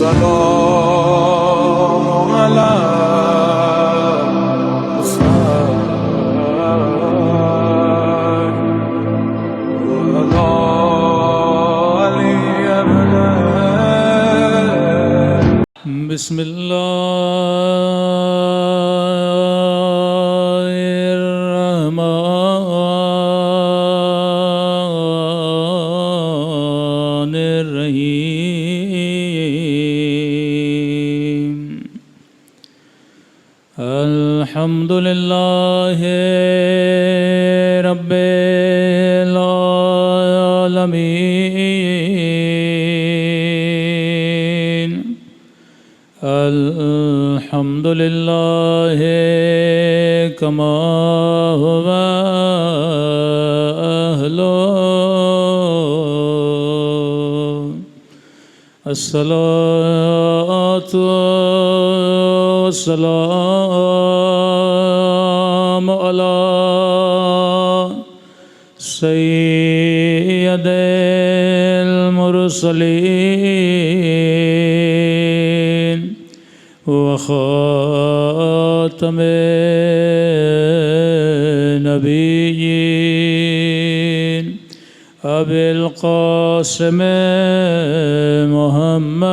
السلام على بسم الله الرحمن الرحيم الحمد لله رب العالمين الحمد لله كما هو أهله الصلاة والسلام على سيد المرسلين وخاتم النبيين أبي القاسم محمد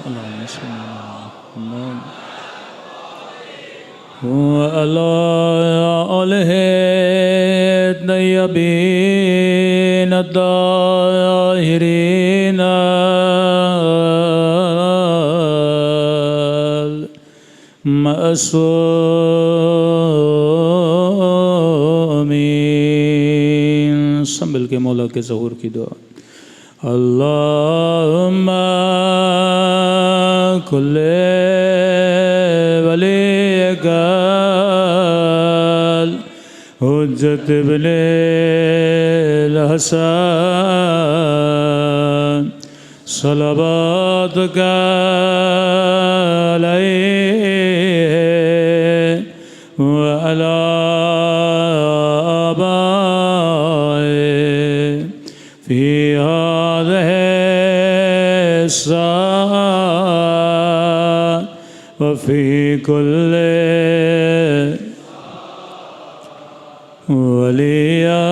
اللهم صل على محمد وعلى آله الطيبين الطاهرين معصومین سب مل کے مولا کے ظہور کی دعا اللہم کل ولیک حجت ابن الحسن صلواتک علیہ وعلى آبائه في هذه الساعة وفي كل وليا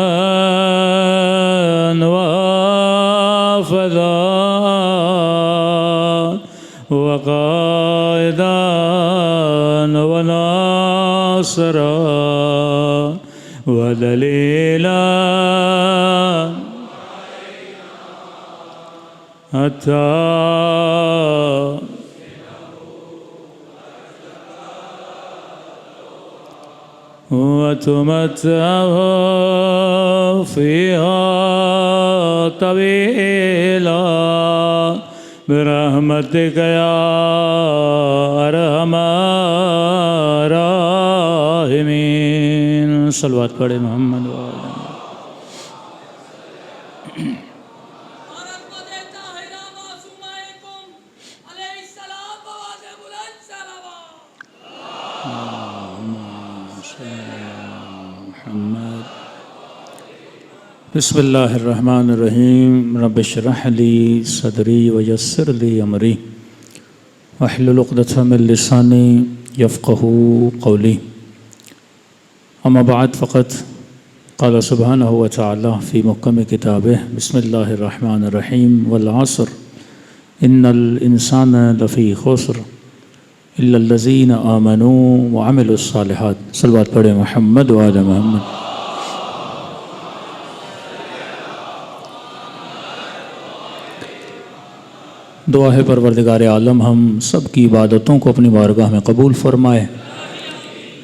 وافذا وقائدا وناصرا ودليلا حتى وتمتعه فيها طويلا برحمتك يا ارحم الراحمين صلوات پڑھے محمد بسم اللہ الرحمن الرحیم رب اشرح لی صدری ویسر لی امری واحلل عقدۃ من لسانی یفقہوا قولی اما بعد فقط قال سبحانہ وتعالی فی محکم کتابہ بسم اللہ الرحمن الرحیم والعصر ان الانسان لفی خسر الا الذین آمنوا وعملوا الصالحات صلوات پڑھے محمد وعلی محمد دعا ہے پروردگار عالم ہم سب کی عبادتوں کو اپنی بارگاہ میں قبول فرمائے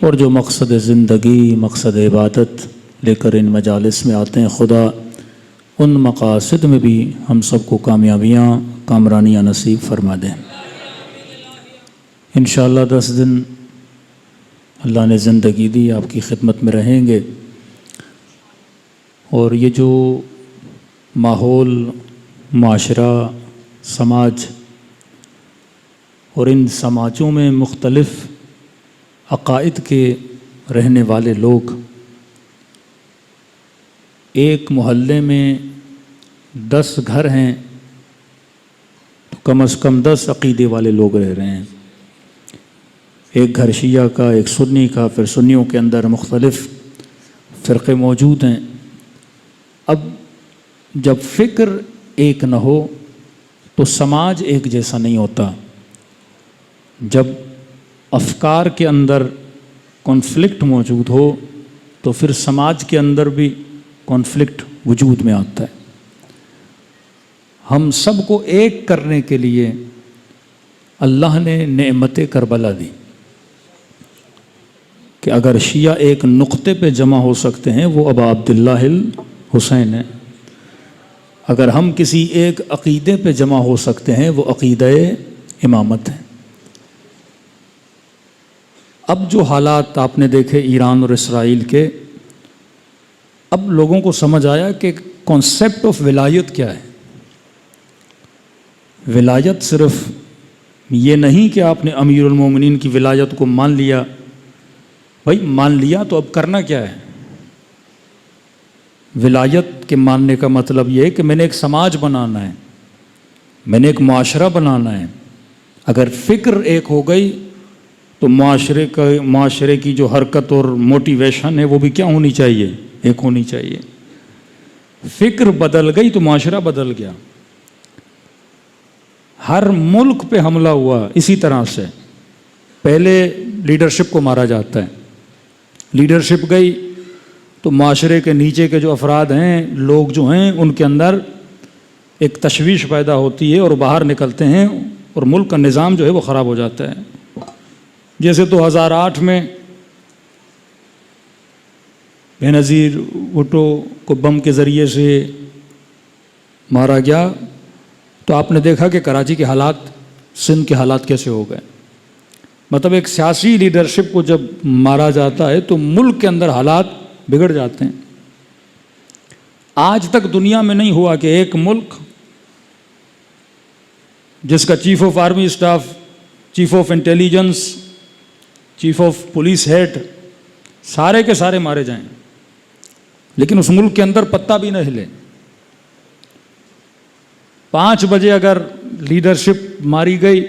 اور جو مقصد زندگی مقصد عبادت لے کر ان مجالس میں آتے ہیں خدا ان مقاصد میں بھی ہم سب کو کامیابیاں کامرانیاں نصیب فرما دیں انشاءاللہ 10 دن اللہ نے زندگی دی آپ کی خدمت میں رہیں گے اور یہ جو ماحول معاشرہ سماج اور ان سماجوں میں مختلف عقائد کے رہنے والے لوگ ایک محلے میں 10 گھر ہیں تو کم از کم 10 عقیدے والے لوگ رہ رہے ہیں. ایک گھر شیعہ کا، ایک سنی کا، پھر سنیوں کے اندر مختلف فرقے موجود ہیں. اب جب فکر ایک نہ ہو تو سماج ایک جیسا نہیں ہوتا. جب افکار کے اندر کانفلکٹ موجود ہو تو پھر سماج کے اندر بھی کانفلکٹ وجود میں آتا ہے. ہم سب کو ایک کرنے کے لیے اللہ نے نعمت کربلا دی کہ اگر شیعہ ایک نقطے پہ جمع ہو سکتے ہیں وہ ابا عبداللہ الحسین ہے. اگر ہم کسی ایک عقیدے پہ جمع ہو سکتے ہیں وہ عقیدہ امامت ہے. اب جو حالات آپ نے دیکھے ایران اور اسرائیل کے، اب لوگوں کو سمجھ آیا کہ کانسیپٹ آف ولایت کیا ہے. ولایت صرف یہ نہیں کہ آپ نے امیر المومنین کی ولایت کو مان لیا. بھائی مان لیا تو اب کرنا کیا ہے؟ ولایت کے ماننے کا مطلب یہ ہے کہ میں نے ایک سماج بنانا ہے، میں نے ایک معاشرہ بنانا ہے. اگر فکر ایک ہو گئی تو معاشرے کی جو حرکت اور موٹیویشن ہے وہ بھی کیا ہونی چاہیے؟ ایک ہونی چاہیے. فکر بدل گئی تو معاشرہ بدل گیا. ہر ملک پہ حملہ ہوا اسی طرح سے. پہلے لیڈرشپ کو مارا جاتا ہے، لیڈرشپ گئی تو معاشرے کے نیچے کے جو افراد ہیں، لوگ جو ہیں، ان کے اندر ایک تشویش پیدا ہوتی ہے اور باہر نکلتے ہیں اور ملک کا نظام جو ہے وہ خراب ہو جاتا ہے. جیسے 2008 میں بے نظیر بھٹو کو بم کے ذریعے سے مارا گیا تو آپ نے دیکھا کہ کراچی کے حالات، سندھ کے حالات کیسے ہو گئے. مطلب ایک سیاسی لیڈرشپ کو جب مارا جاتا ہے تو ملک کے اندر حالات بگڑ جاتے ہیں. آج تک دنیا میں نہیں ہوا کہ ایک ملک جس کا chief of army staff, chief of intelligence, chief of police head سارے کے سارے مارے جائیں لیکن اس ملک کے اندر پتہ بھی نہ ہلے. 5 بجے اگر لیڈرشپ ماری گئی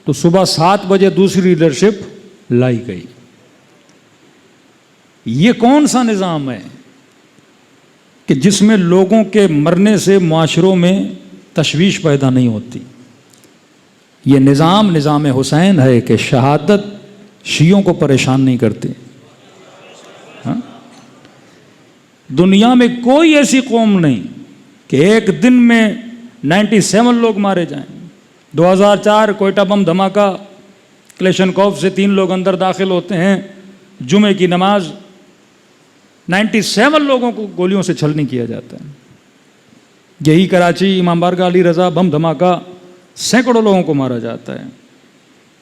تو صبح 7 بجے دوسری لیڈرشپ لائی گئی. یہ کون سا نظام ہے کہ جس میں لوگوں کے مرنے سے معاشروں میں تشویش پیدا نہیں ہوتی؟ یہ نظام حسین ہے کہ شہادت شیعوں کو پریشان نہیں کرتی. دنیا میں کوئی ایسی قوم نہیں کہ ایک دن میں 97 لوگ مارے جائیں. 2004 کوئٹہ بم دھماکہ، کلیشنکوف سے 3 لوگ اندر داخل ہوتے ہیں، جمعے کی نماز، 97 لوگوں کو گولیوں سے چھلنی کیا جاتا ہے. یہی کراچی امام بارگاہ علی رضا بم دھماکہ، سینکڑوں لوگوں کو مارا جاتا ہے.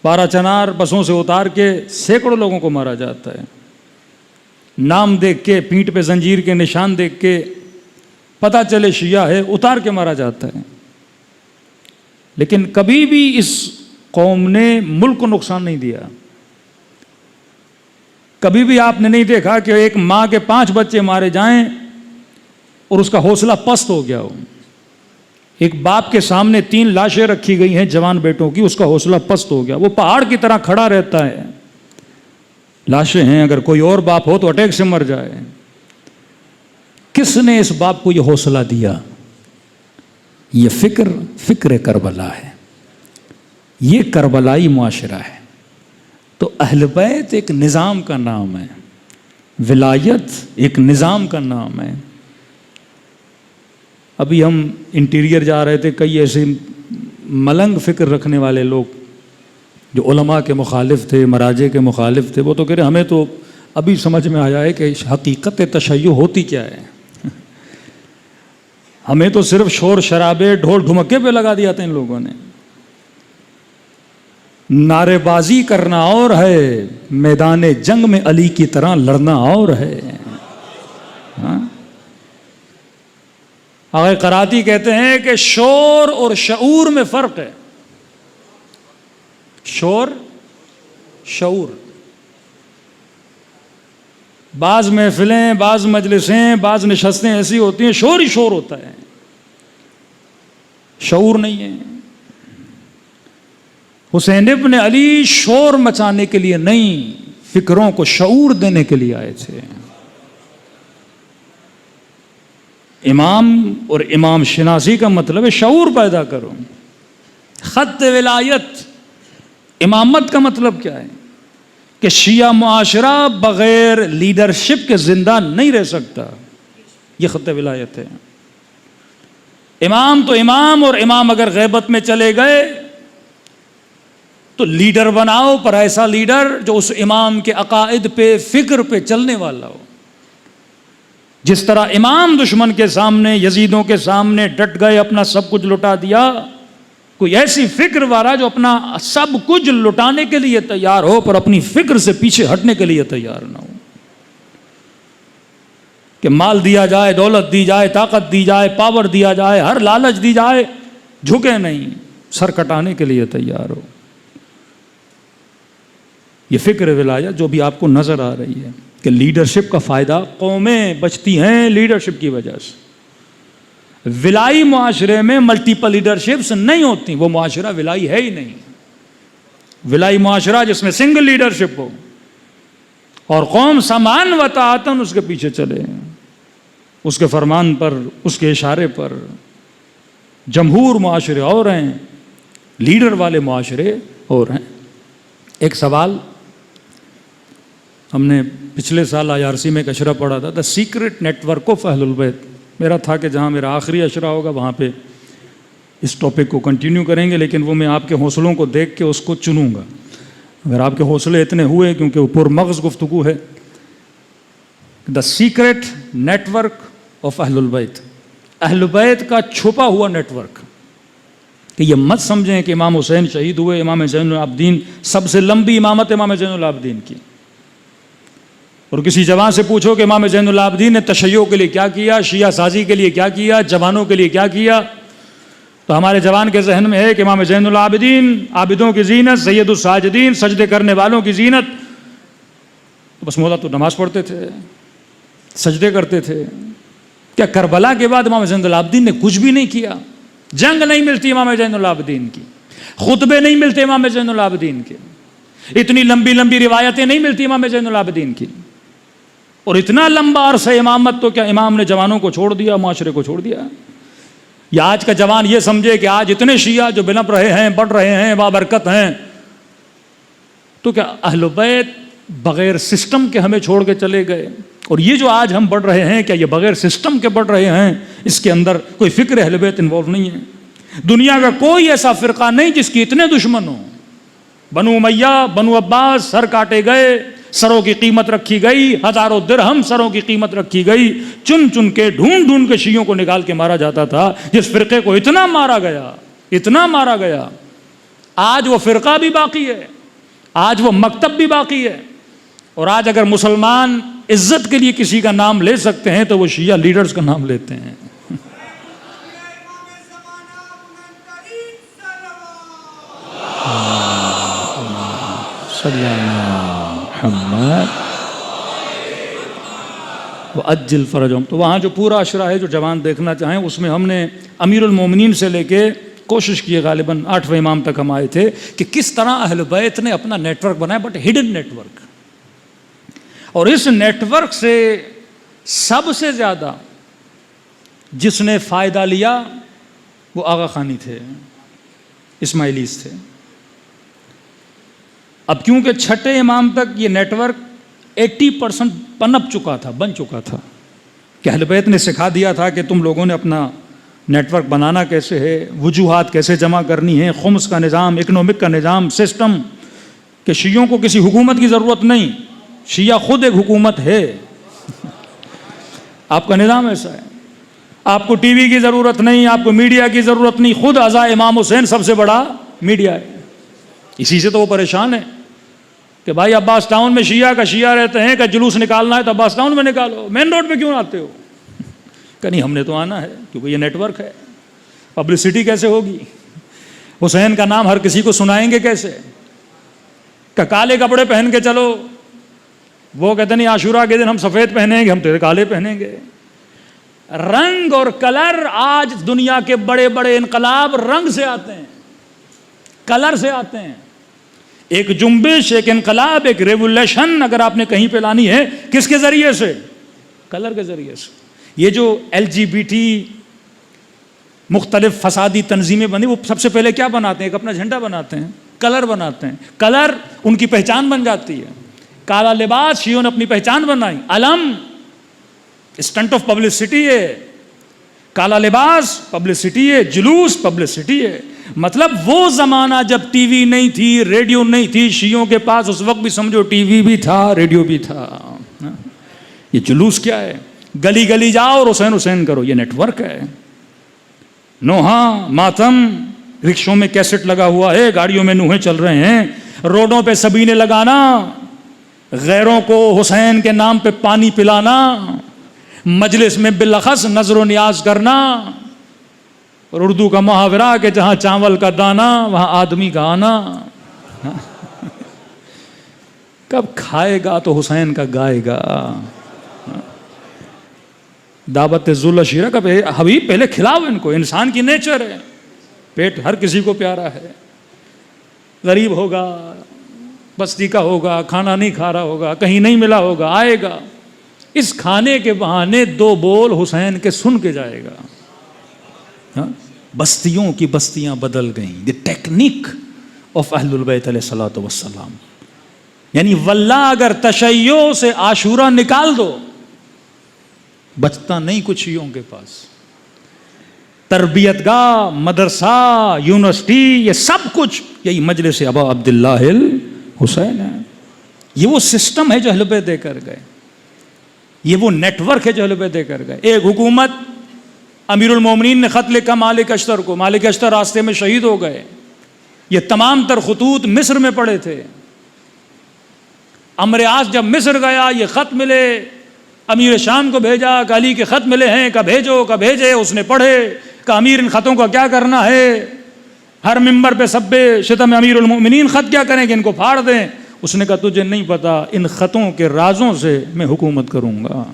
پارا چنار بسوں سے اتار کے سینکڑوں لوگوں کو مارا جاتا ہے. نام دیکھ کے، پیٹھ پہ زنجیر کے نشان دیکھ کے پتہ چلے شیعہ ہے، اتار کے مارا جاتا ہے. لیکن کبھی بھی اس قوم نے ملک کو نقصان نہیں دیا. کبھی بھی آپ نے نہیں دیکھا کہ ایک ماں کے 5 بچے مارے جائیں اور اس کا حوصلہ پست ہو گیا ہو. ایک باپ کے سامنے 3 لاشیں رکھی گئی ہیں جوان بیٹوں کی، اس کا حوصلہ پست ہو گیا، وہ پہاڑ کی طرح کھڑا رہتا ہے. لاشیں ہیں، اگر کوئی اور باپ ہو تو اٹیک سے مر جائے. کس نے اس باپ کو یہ حوصلہ دیا؟ یہ فکر کربلا ہے. یہ کربلائی معاشرہ ہے. تو اہل بیت ایک نظام کا نام ہے، ولایت ایک نظام کا نام ہے. ابھی ہم انٹیریئر جا رہے تھے، کئی ایسے ملنگ فکر رکھنے والے لوگ جو علماء کے مخالف تھے، مراجع کے مخالف تھے، وہ تو کہہ رہے ہمیں تو ابھی سمجھ میں آیا ہے کہ حقیقت تشیع ہوتی کیا ہے. ہمیں تو صرف شور شرابے، ڈھول ڈھمکے پہ لگا دیا تھا ان لوگوں نے. نعرے بازی کرنا اور ہے، میدان جنگ میں علی کی طرح لڑنا اور ہے. آقا قراتی کہتے ہیں کہ شور اور شعور میں فرق ہے. شور، شعور. بعض محفلیں، بعض مجلسیں، بعض نشستیں ایسی ہوتی ہیں شور ہی شور ہوتا ہے. شعور نہیں ہے. حسین ابن علی شور مچانے کے لیے نہیں، فکروں کو شعور دینے کے لیے آئے تھے. امام اور امام شناسی کا مطلب ہے شعور پیدا کرو. خط ولایت امامت کا مطلب کیا ہے؟ کہ شیعہ معاشرہ بغیر لیڈرشپ کے زندہ نہیں رہ سکتا. یہ خط ولایت ہے. امام تو امام، اور امام اگر غیبت میں چلے گئے تو لیڈر بناؤ، پر ایسا لیڈر جو اس امام کے عقائد پہ، فکر پہ چلنے والا ہو. جس طرح امام دشمن کے سامنے، یزیدوں کے سامنے ڈٹ گئے، اپنا سب کچھ لٹا دیا، کوئی ایسی فکر والا جو اپنا سب کچھ لٹانے کے لیے تیار ہو پر اپنی فکر سے پیچھے ہٹنے کے لیے تیار نہ ہو. کہ مال دیا جائے، دولت دی جائے، طاقت دی جائے، پاور دیا جائے، ہر لالچ دی جائے، جھکے نہیں، سر کٹانے کے لیے تیار ہو. یہ فکر ولایت جو بھی آپ کو نظر آ رہی ہے کہ لیڈرشپ کا فائدہ، قومیں بچتی ہیں لیڈرشپ کی وجہ سے. ولائی معاشرے میں ملٹیپل لیڈرشپس نہیں ہوتی، وہ معاشرہ ولائی ہے ہی نہیں. ولائی معاشرہ جس میں سنگل لیڈرشپ ہو اور قوم سمان و تعاون اس کے پیچھے چلے، اس کے فرمان پر، اس کے اشارے پر. جمہور معاشرے اور ہیں، لیڈر والے معاشرے اور ہیں. ایک سوال ہم نے پچھلے سال IRC میں ایک اشرہ پڑھا تھا، دا سیکرٹ نیٹ ورک آف اہل البیت. میرا تھا کہ جہاں میرا آخری اشرہ ہوگا وہاں پہ اس ٹاپک کو کنٹینیو کریں گے، لیکن وہ میں آپ کے حوصلوں کو دیکھ کے اس کو چنوں گا. اگر آپ کے حوصلے اتنے ہوئے، کیونکہ وہ پرمغز گفتگو ہے. دا سیکرٹ نیٹ ورک آف اہل البیت، اہل بیت کا چھپا ہوا نیٹ ورک. کہ یہ مت سمجھیں کہ امام حسین شہید ہوئے، امام زین العابدین، سب سے لمبی امامت امام زین العابدین کی. اور کسی جوان سے پوچھو کہ امام زین العابدین نے تشیع کے لیے کیا کیا، شیعہ سازی کے لیے کیا کیا، جوانوں کے لیے کیا کیا، تو ہمارے جوان کے ذہن میں ہے کہ امام زین العابدین عابدوں کی زینت، سید الساجدین سجدے کرنے والوں کی زینت. تو بس مولا تو نماز پڑھتے تھے، سجدے کرتے تھے. کیا کربلا کے بعد امام زین العابدین نے کچھ بھی نہیں کیا؟ جنگ نہیں ملتی امام زین العابدین کی، خطبے نہیں ملتے امام زین العابدین کے، اتنی لمبی لمبی روایتیں نہیں ملتی امام زین العابدین کی. اور اتنا لمبا عرصہ امامت تو کیا امام نے جوانوں کو چھوڑ دیا، معاشرے کو چھوڑ دیا؟ یا آج کا جوان یہ سمجھے کہ آج اتنے شیعہ جو بنپ رہے ہیں، بڑھ رہے ہیں، بابرکت ہیں، تو کیا اہل بیت بغیر سسٹم کے ہمیں چھوڑ کے چلے گئے؟ اور یہ جو آج ہم بڑھ رہے ہیں، کیا یہ بغیر سسٹم کے بڑھ رہے ہیں؟ اس کے اندر کوئی فکر اہل بیت انوالو نہیں ہے. دنیا کا کوئی ایسا فرقہ نہیں جس کی اتنے دشمن ہوں. بنو امیہ، بنو عباس، سر کاٹے گئے، سروں کی قیمت رکھی گئی، ہزاروں درہم سروں کی قیمت رکھی گئی، چن چن کے ڈھونڈ ڈھونڈ کے شیعوں کو نکال کے مارا جاتا تھا. جس فرقے کو اتنا مارا گیا، اتنا مارا گیا، آج وہ فرقہ بھی باقی ہے، آج وہ مکتب بھی باقی ہے. اور آج اگر مسلمان عزت کے لیے کسی کا نام لے سکتے ہیں تو وہ شیعہ لیڈرز کا نام لیتے ہیں. وَأَجِّلْ فَرَجَهُمْ. تو وہاں جو پورا اشرہ ہے، جو جوان دیکھنا چاہیں، اس میں ہم نے امیر المومنین سے لے کے کوشش کی، غالباً 8ویں امام تک ہم آئے تھے، کہ کس طرح اہل بیت نے اپنا نیٹ ورک بنایا، بٹ ہڈن نیٹ ورک. اور اس نیٹ ورک سے سب سے زیادہ جس نے فائدہ لیا وہ آغا خانی تھے، اسماعیلیز تھے. اب کیونکہ چھٹے امام تک یہ نیٹ ورک 80% پنپ چکا تھا، بن چکا تھا، کہ اہل بیت نے سکھا دیا تھا کہ تم لوگوں نے اپنا نیٹ ورک بنانا کیسے ہے، وجوہات کیسے جمع کرنی ہے، خمس کا نظام، اکنامک کا نظام، سسٹم، کہ شیعوں کو کسی حکومت کی ضرورت نہیں، شیعہ خود ایک حکومت ہے. آپ کا نظام ایسا ہے، آپ کو ٹی وی کی ضرورت نہیں، آپ کو میڈیا کی ضرورت نہیں، خود ازا امام حسین سب سے بڑا میڈیا ہے. اسی سے تو وہ پریشان ہے کہ بھائی عباس ٹاؤن میں شیعہ کا شیعہ رہتے ہیں کہ جلوس نکالنا ہے تو عباس ٹاؤن میں نکالو، مین روڈ پہ کیوں آتے ہو؟ کہ نہیں، ہم نے تو آنا ہے کیونکہ یہ نیٹ ورک ہے. پبلسٹی کیسے ہوگی؟ حسین کا نام ہر کسی کو سنائیں گے کیسے؟ کہ کالے کپڑے پہن کے چلو، وہ کہتے نہیں عاشورہ کے دن ہم سفید پہنیں گے، ہم تیرے کالے پہنیں گے. رنگ اور کلر، آج دنیا کے بڑے بڑے انقلاب رنگ سے آتے ہیں، کلر سے آتے ہیں. ایک جنبش، ایک انقلاب، ایک ریولیوشن اگر آپ نے کہیں پہ لانی ہے، کس کے ذریعے سے؟ کلر کے ذریعے سے. یہ جو LGBT مختلف فسادی تنظیمیں بنی، وہ سب سے پہلے کیا بناتے ہیں؟ ایک اپنا جھنڈا بناتے ہیں، کلر بناتے ہیں. کلر ان کی پہچان بن جاتی ہے. کالا لباس شیعوں نے اپنی پہچان بنائی. علم اسٹنٹ آف پبلسٹی ہے، کالا لباس پبلسٹی ہے، جلوس پبلسٹی ہے. مطلب وہ زمانہ جب ٹی وی نہیں تھی، ریڈیو نہیں تھی، شیعوں کے پاس اس وقت بھی سمجھو ٹی وی بھی تھا، ریڈیو بھی تھا. یہ جلوس کیا ہے؟ گلی گلی جاؤ اور حسین حسین کرو، یہ نیٹ ورک ہے. نوحہ ماتم، رکشوں میں کیسٹ لگا ہوا ہے، گاڑیوں میں نوحے چل رہے ہیں، روڈوں پہ سبینے لگانا، غیروں کو حسین کے نام پہ پانی پلانا، مجلس میں بالاخص نظر و نیاز کرنا. اور اردو کا محاورہ کہ جہاں چاول کا دانا وہاں آدمی کا آنا. کب کھائے گا تو حسین کا گائے گا. دعوت ذوالعشیرہ کا حبیب پہلے کھلاؤ ان کو، انسان کی نیچر ہے، پیٹ ہر کسی کو پیارا ہے. غریب ہوگا، بستی کا ہوگا، کھانا نہیں کھا رہا ہوگا، کہیں نہیں ملا ہوگا، آئے گا، اس کھانے کے بہانے دو بول حسین کے سن کے جائے گا. بستیوں کی بستیاں بدل گئیں. دی ٹیکنیک آف اہل البیت علیہ الصلوۃ والسلام. یعنی واللہ اگر تشیع سے عاشورہ نکال دو، بچتا نہیں کچھ شیعوں کے پاس. تربیت گاہ، مدرسہ، یونیورسٹی، یہ سب کچھ یہی مجلس ابا عبداللہ الحسین ہے. یہ وہ سسٹم ہے جو اہل بیت دے کر گئے، یہ وہ نیٹ ورک ہے جو اہل بیت دے کر گئے. ایک حکومت، امیر المومنین نے خط لکھا مالک اشتر کو، مالک اشتر راستے میں شہید ہو گئے. یہ تمام تر خطوط مصر میں پڑے تھے. عمرو عاص جب مصر گیا، یہ خط ملے، امیر شام کو بھیجا کہ علی کے خط ملے ہیں، کہ بھیجو، کہ بھیجے. اس نے پڑھے کہ امیر ان خطوں کا کیا کرنا ہے، ہر ممبر پہ سب شتم امیر المومنین، خط کیا کریں کہ ان کو پھاڑ دیں. اس نے کہا تجھے نہیں پتا، ان خطوں کے رازوں سے میں حکومت کروں گا.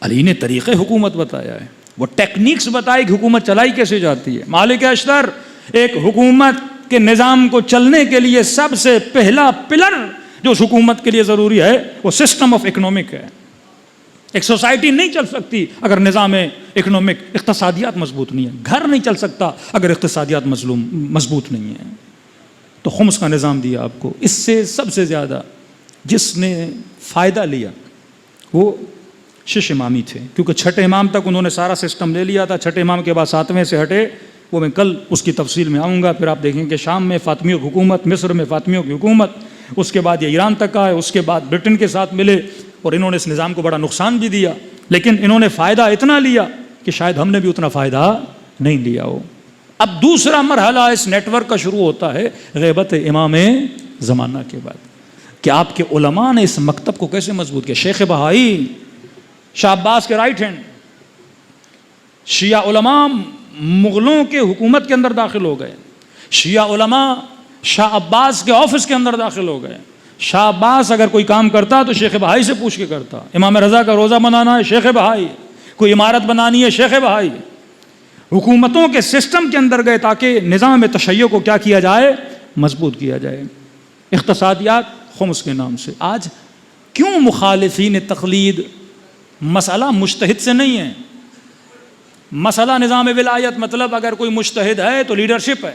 علی نے طریقے حکومت بتایا ہے، وہ ٹیکنیکس بتائی کہ حکومت چلائی کیسے جاتی ہے. مالک اشتر ایک حکومت کے نظام کو چلنے کے لیے سب سے پہلا پلر جو اس حکومت کے لیے ضروری ہے وہ سسٹم آف اکنامک ہے. ایک سوسائٹی نہیں چل سکتی اگر نظام اکنامک، اقتصادیات مضبوط نہیں ہے. گھر نہیں چل سکتا اگر اقتصادیات مضبوط نہیں ہے. تو خمس کا نظام دیا آپ کو. اس سے سب سے زیادہ جس نے فائدہ لیا وہ شش امامی تھے، کیونکہ چھٹے امام تک انہوں نے سارا سسٹم لے لیا تھا. چھٹے امام کے بعد ساتویں سے ہٹے، وہ میں کل اس کی تفصیل میں آؤں گا. پھر آپ دیکھیں کہ شام میں فاطمیوں کی حکومت، مصر میں فاطمیوں کی حکومت، اس کے بعد یہ ایران تک آئے، اس کے بعد برٹن کے ساتھ ملے، اور انہوں نے اس نظام کو بڑا نقصان بھی دیا. لیکن انہوں نے فائدہ اتنا لیا کہ شاید ہم نے بھی اتنا فائدہ نہیں لیا ہو. اب دوسرا مرحلہ اس نیٹ ورک کا شروع ہوتا ہے غیبت امام زمانہ کے بعد، کہ آپ کے علماء نے اس مکتب کو کیسے مضبوط کیا. شیخ بہائی شاہ عباس کے رائٹ ہینڈ، شیعہ علماء مغلوں کے حکومت کے اندر داخل ہو گئے. شیعہ علماء شاہ عباس کے آفس کے اندر داخل ہو گئے. شاہ عباس اگر کوئی کام کرتا تو شیخ بہائی سے پوچھ کے کرتا. امام رضا کا روزہ بنانا ہے، شیخ بہائی. کوئی عمارت بنانی ہے، شیخ بہائی. حکومتوں کے سسٹم کے اندر گئے تاکہ نظام تشیع کو کیا کیا جائے، مضبوط کیا جائے. اقتصادیات خمس کے نام سے. آج کیوں مخالفین تقلید؟ مسئلہ مجتہد سے نہیں ہے، مسئلہ نظام ولایت. مطلب اگر کوئی مجتہد ہے تو لیڈرشپ ہے،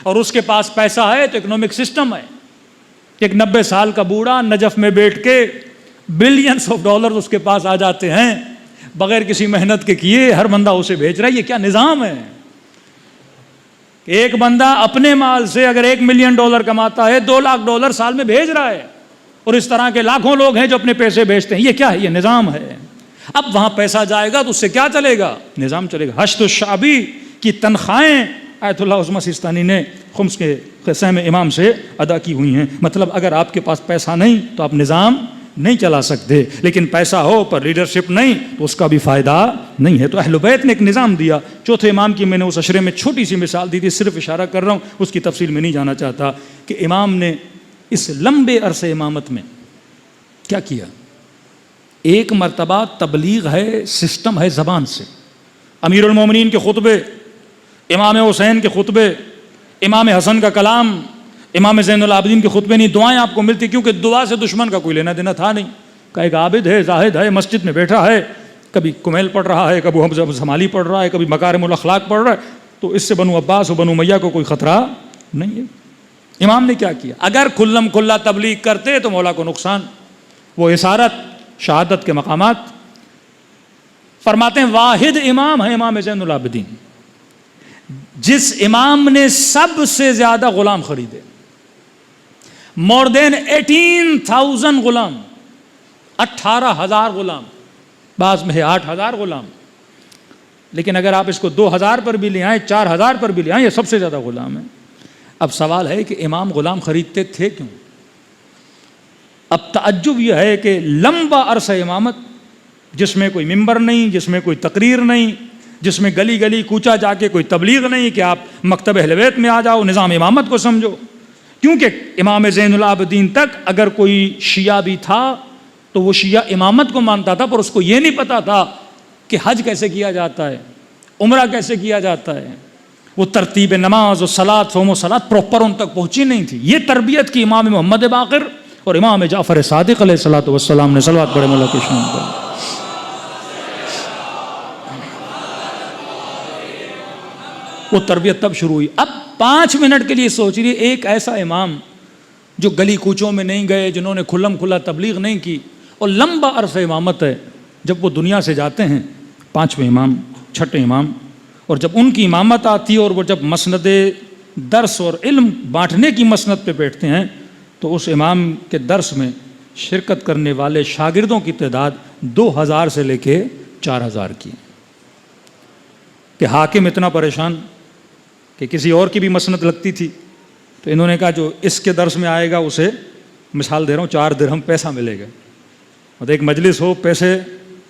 اور اس کے پاس پیسہ ہے تو اکنامک سسٹم ہے. ایک 90 سال کا بوڑھا نجف میں بیٹھ کے بلینس آف ڈالر اس کے پاس آ جاتے ہیں بغیر کسی محنت کے کیے، ہر بندہ اسے بھیج رہا ہے. یہ کیا نظام ہے؟ ایک بندہ اپنے مال سے اگر $1 ملین کماتا ہے، $2 لاکھ سال میں بھیج رہا ہے، اور اس طرح کے لاکھوں لوگ ہیں جو اپنے پیسے بھیجتے ہیں. یہ کیا ہے؟ یہ نظام ہے. اب وہاں پیسہ جائے گا تو اس سے کیا چلے گا؟ نظام چلے گا. حشد الشعبی کی تنخواہیں آیت اللہ عظمہ سیستانی نے خمس کے سہم امام سے ادا کی ہوئی ہیں. مطلب اگر آپ کے پاس پیسہ نہیں تو آپ نظام نہیں چلا سکتے، لیکن پیسہ ہو پر لیڈرشپ نہیں تو اس کا بھی فائدہ نہیں ہے. تو اہل بیت نے ایک نظام دیا. چوتھے امام کی میں نے اس اشرے میں چھوٹی سی مثال دی تھی، صرف اشارہ کر رہا ہوں، اس کی تفصیل میں نہیں جانا چاہتا، کہ امام نے اس لمبے عرصے امامت میں کیا کیا. ایک مرتبہ تبلیغ ہے، سسٹم ہے زبان سے، امیر المومنین کے خطبے، امام حسین کے خطبے، امام حسن کا کلام، امام زین العابدین کے خطبے نہیں، دعائیں آپ کو ملتی، کیونکہ دعا سے دشمن کا کوئی لینا دینا تھا نہیں، کہ ایک عابد ہے، زاہد ہے، مسجد میں بیٹھا ہے، کبھی کمیل پڑھ رہا ہے، کبھی حمزہ شمالی پڑھ رہا ہے، کبھی مکارم الاخلاق پڑھ رہا ہے، تو اس سے بنو عباس و بنو امیہ کو کوئی خطرہ نہیں ہے۔ امام نے کیا کیا؟ اگر کھلم کھلا تبلیغ کرتے تو مولا کو نقصان، وہ اسارت شہادت کے مقامات فرماتے ہیں۔ واحد امام ہے امام زین العابدین، جس امام نے سب سے زیادہ غلام خریدے، مور دین 18,000 غلام، 18,000 غلام، بعض میں ہے 8,000 غلام، لیکن اگر آپ اس کو 2,000 پر بھی لے آئیں، 4,000 پر بھی لے آئیں، یہ سب سے زیادہ غلام ہے۔ اب سوال ہے کہ امام غلام خریدتے تھے کیوں؟ اب تعجب یہ ہے کہ لمبا عرصہ امامت، جس میں کوئی ممبر نہیں، جس میں کوئی تقریر نہیں، جس میں گلی گلی کوچا جا کے کوئی تبلیغ نہیں کہ آپ مکتب اہل بیت میں آ جاؤ، نظام امامت کو سمجھو، کیونکہ امام زین العابدین تک اگر کوئی شیعہ بھی تھا تو وہ شیعہ امامت کو مانتا تھا، پر اس کو یہ نہیں پتا تھا کہ حج کیسے کیا جاتا ہے، عمرہ کیسے کیا جاتا ہے، وہ ترتیب نماز و صلاۃ، صوم و صلاۃ پراپر ان تک پہنچی نہیں تھی۔ یہ تربیت کی امام محمد باقر اور امام جعفر صادق علیہ الصلوۃ والسلام نے، صلوات پڑھے مولا کی شان پر۔ وہ تربیت تب شروع ہوئی۔ اب 5 منٹ کے لیے سوچ رہی، ایک ایسا امام جو گلی کوچوں میں نہیں گئے، جنہوں نے کھلم کھلا تبلیغ نہیں کی، اور لمبا عرصہ امامت ہے، جب وہ دنیا سے جاتے ہیں 5ویں امام، 6ٹھے امام، اور جب ان کی امامت آتی ہے اور وہ جب مسند درس اور علم بانٹنے کی مسند پہ بیٹھتے ہیں تو اس امام کے درس میں شرکت کرنے والے شاگردوں کی تعداد 2,000 سے لے کے 4,000 کی، کہ حاکم اتنا پریشان کہ کسی اور کی بھی مسند لگتی تھی، تو انہوں نے کہا جو اس کے درس میں آئے گا اسے، مثال دے رہا ہوں، 4 درہم پیسہ ملے گا، اور ایک مجلس ہو، پیسے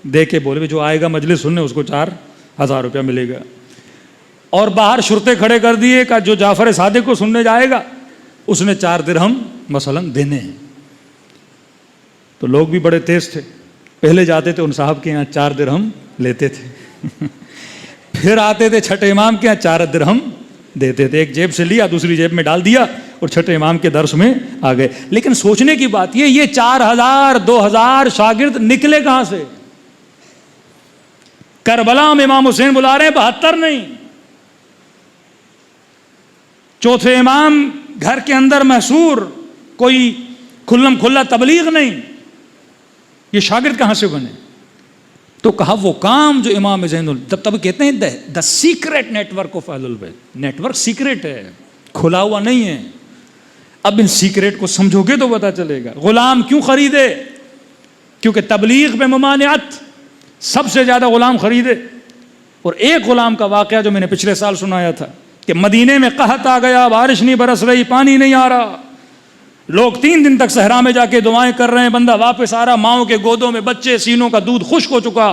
دے کے بولے جو آئے گا مجلس سننے اس کو 4,000 روپیہ ملے گا، اور باہر شرطے کھڑے کر دیے کہ جو جعفر صادق کو سننے جائے گا اس نے 4 درہم مثلا دینے ہیں۔ تو لوگ بھی بڑے تیز تھے، پہلے جاتے تھے ان صاحب کے یہاں 4 درہم لیتے تھے، پھر آتے تھے 6ٹھے امام کے یہاں 4 درہم دیتے تھے، ایک جیب سے لیا دوسری جیب میں ڈال دیا اور 6ٹھے امام کے درس میں آ گئے۔ لیکن سوچنے کی بات یہ 4,000 2,000 شاگرد نکلے کہاں سے؟ کربلا میں امام حسین بلا رہے ہیں، 72 نہیں، 4تھے امام گھر کے اندر محصور، کوئی کھلم کھلا تبلیغ نہیں، یہ شاگرد کہاں سے بنے؟ تو کہا وہ کام جو امام زین تب کہتے ہیں دا سیکرٹ نیٹ ورک آف اہل البیت، نیٹ ورک سیکرٹ ہے، کھلا ہوا نہیں ہے۔ اب ان سیکرٹ کو سمجھو گے تو پتا چلے گا۔ غلام کیوں خریدے؟ کیونکہ تبلیغ میں ممانعت، سب سے زیادہ غلام خریدے۔ اور ایک غلام کا واقعہ جو میں نے پچھلے سال سنایا تھا کہ مدینے میں قحط آ گیا، بارش نہیں برس رہی، پانی نہیں آ رہا، لوگ 3 دن تک صحرا میں جا کے دعائیں کر رہے ہیں، بندہ واپس آ رہا، ماؤں کے گودوں میں بچے، سینوں کا دودھ خشک ہو چکا۔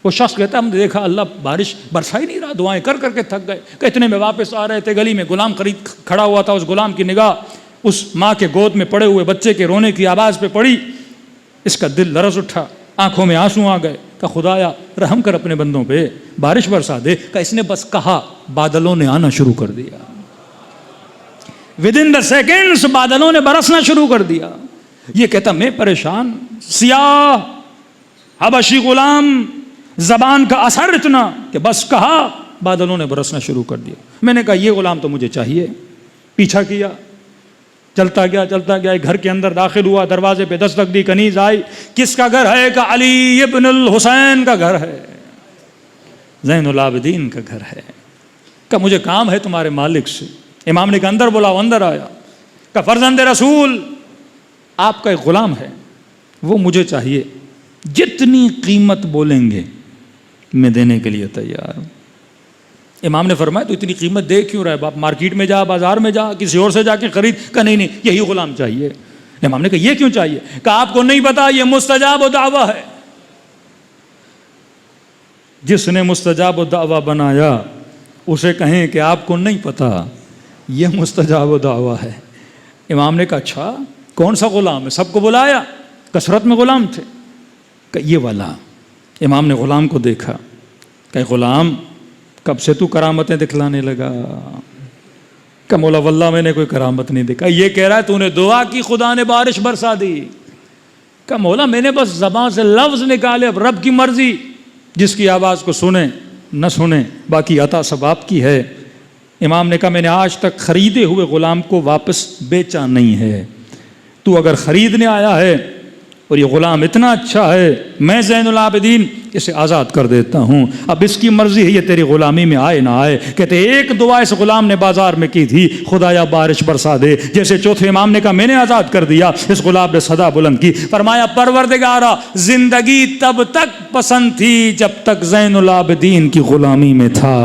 وہ شخص کہتا ہم نے دیکھا اللہ بارش برسا ہی نہیں رہا، دعائیں کر کر کے تھک گئے، کہ اتنے میں واپس آ رہے تھے، گلی میں غلام خرید کھڑا ہوا تھا، اس غلام کی نگاہ اس ماں کے گود میں پڑے ہوئے بچے کے رونے کی آواز پہ پڑی، اس کا دل لرز اٹھا، آنکھوں میں آنسو آ گئے، کہ خدایا رحم کر اپنے بندوں پہ، بارش برسا دے۔ کہ اس نے بس کہا بادلوں نے آنا شروع کر دیا، ودن دا سیکنڈز بادلوں نے برسنا شروع کر دیا۔ یہ کہتا میں پریشان، سیاہ حبشی غلام، زبان کا اثر اتنا کہ بس کہا بادلوں نے برسنا شروع کر دیا۔ میں نے کہا یہ غلام تو مجھے چاہیے، پیچھا کیا، چلتا گیا، ایک گھر کے اندر داخل ہوا، دروازے پہ دستک دی، کنیز آئی، کس کا گھر ہے؟ کہ علی ابن الحسین کا گھر ہے، زین العابدین کا گھر ہے۔ کہ مجھے کام ہے تمہارے مالک سے۔ امام نے کہا اندر بلاؤ، اندر آیا، کہ فرزند رسول آپ کا ایک غلام ہے، وہ مجھے چاہیے، جتنی قیمت بولیں گے میں دینے کے لیے تیار ہوں۔ امام نے فرمایا تو اتنی قیمت دے کیوں رہا ہے باپ؟ مارکیٹ میں جا، بازار میں جا، کسی اور سے جا کے خرید۔ کہ نہیں یہی غلام چاہیے۔ امام نے کہا یہ کیوں چاہیے؟ کہ آپ کو نہیں پتا یہ مستجاب الدعوہ ہے، جس نے مستجاب الدعوہ بنایا اسے کہیں کہ آپ کو نہیں پتا یہ مستجاب الدعوہ ہے۔ امام نے کہا اچھا کون سا غلام ہے؟ سب کو بلایا، کثرت میں غلام تھے۔ کہ یہ والا امام نے غلام کو دیکھا کہ غلام کب سے تو کرامتیں دکھلانے لگا؟ کہ مولا واللہ میں نے کوئی کرامت نہیں دیکھا. یہ کہہ رہا ہے تو نے دعا کی خدا نے بارش برسا دی. کہ مولا میں نے بس زبان سے لفظ نکالے, اب رب کی مرضی, جس کی آواز کو سنیں نہ سنیں باقی عطا سب آپ کی ہے. امام نے کہا میں نے آج تک خریدے ہوئے غلام کو واپس بیچا نہیں ہے, تو اگر خریدنے آیا ہے اور یہ غلام اتنا اچھا ہے, میں زین العابدین اسے آزاد کر دیتا ہوں. اب اس کی مرضی ہے یہ تیری غلامی میں آئے نہ آئے. کہتے ایک دعا اس غلام نے بازار میں کی تھی, خدایا بارش برسا دے. جیسے چوتھے امام نے کہا میں نے آزاد کر دیا, اس غلام نے صدا بلند کی, فرمایا پروردگارا زندگی تب تک پسند تھی جب تک زین العابدین کی غلامی میں تھا,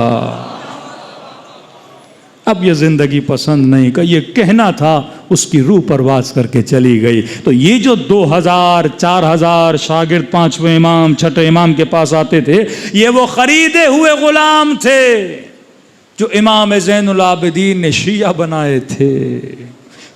اب یہ زندگی پسند نہیں. کہ یہ کہنا تھا, اس کی روح پرواز کر کے چلی گئی. تو یہ جو 2000 4000 شاگرد پانچویں امام چھٹے امام کے پاس آتے تھے, یہ وہ خریدے ہوئے غلام تھے جو امام زین العابدین نے شیعہ بنائے تھے,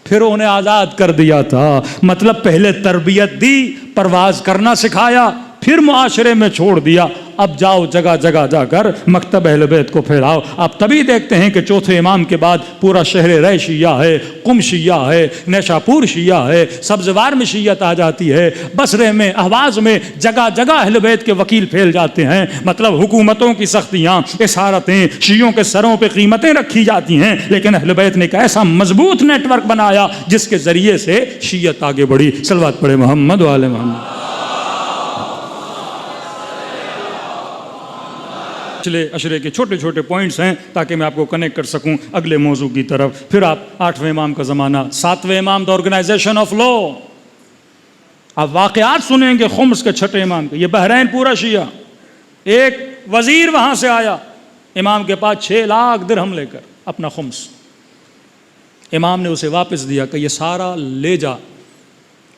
پھر انہیں آزاد کر دیا تھا. مطلب پہلے تربیت دی, پرواز کرنا سکھایا, پھر معاشرے میں چھوڑ دیا. اب جاؤ جگہ جگہ جا کر مکتب اہل بیت کو پھیلاؤ. آپ تبھی دیکھتے ہیں کہ چوتھے امام کے بعد پورا شہر رے شیعہ ہے, قم شیعہ ہے, نیشاپور شیعہ ہے, سبزوار میں شیعت آ جاتی ہے, بصرے میں, اہواز میں, جگہ جگہ اہل بیت کے وکیل پھیل جاتے ہیں. مطلب حکومتوں کی سختیاں, اسارتیں, شیعوں کے سروں پہ قیمتیں رکھی جاتی ہیں, لیکن اہل بیت نے ایک ایسا مضبوط نیٹ ورک بنایا جس کے ذریعے سے شیعت آگے بڑھی. صلوات پڑھے محمد و آل محمد. پچھلے اشرے کے چھوٹے چھوٹے پوائنٹس ہیں تاکہ میں آپ کو کنیکٹ کر سکوں اگلے موضوع کی طرف. پھر آپ 8ویں امام کا زمانہ, 7ویں امام دا آرگنائزیشن آف لا. آپ واقعات سنیں گے خمس کے چھٹے امام کے. یہ بحرین پورا شیعہ, ایک وزیر وہاں سے آیا امام کے پاس 6 لاکھ درہم لے کر اپنا خمس. امام نے اسے واپس دیا کہ یہ سارا لے جا.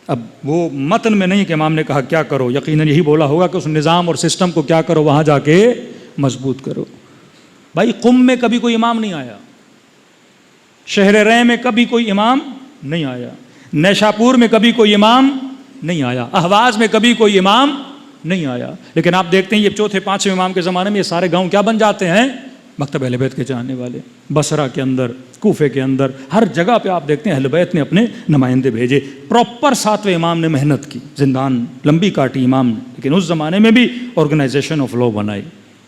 اب وہ متن میں نہیں کہ امام نے کہا کیا کرو, یقیناً یہی بولا ہوگا کہ اس نظام اور سسٹم کو کیا کرو, وہاں جا کے مضبوط کرو. بھائی قم میں کبھی کوئی امام نہیں آیا, شہر رے میں کبھی کوئی امام نہیں آیا, نیشاپور میں کبھی کوئی امام نہیں آیا, اہواز میں کبھی کوئی امام نہیں آیا. لیکن آپ دیکھتے ہیں یہ چوتھے پانچویں امام کے زمانے میں یہ سارے گاؤں کیا بن جاتے ہیں, مکتب اہل بیت کے چاہنے والے. بصرہ کے اندر, کوفے کے اندر, ہر جگہ پہ آپ دیکھتے ہیں اہل بیت نے اپنے نمائندے بھیجے. پراپر 7ویں امام نے محنت کی, زندان لمبی کاٹی امام نے, لیکن اس زمانے میں بھی آرگنائزیشن آف لا بنائی.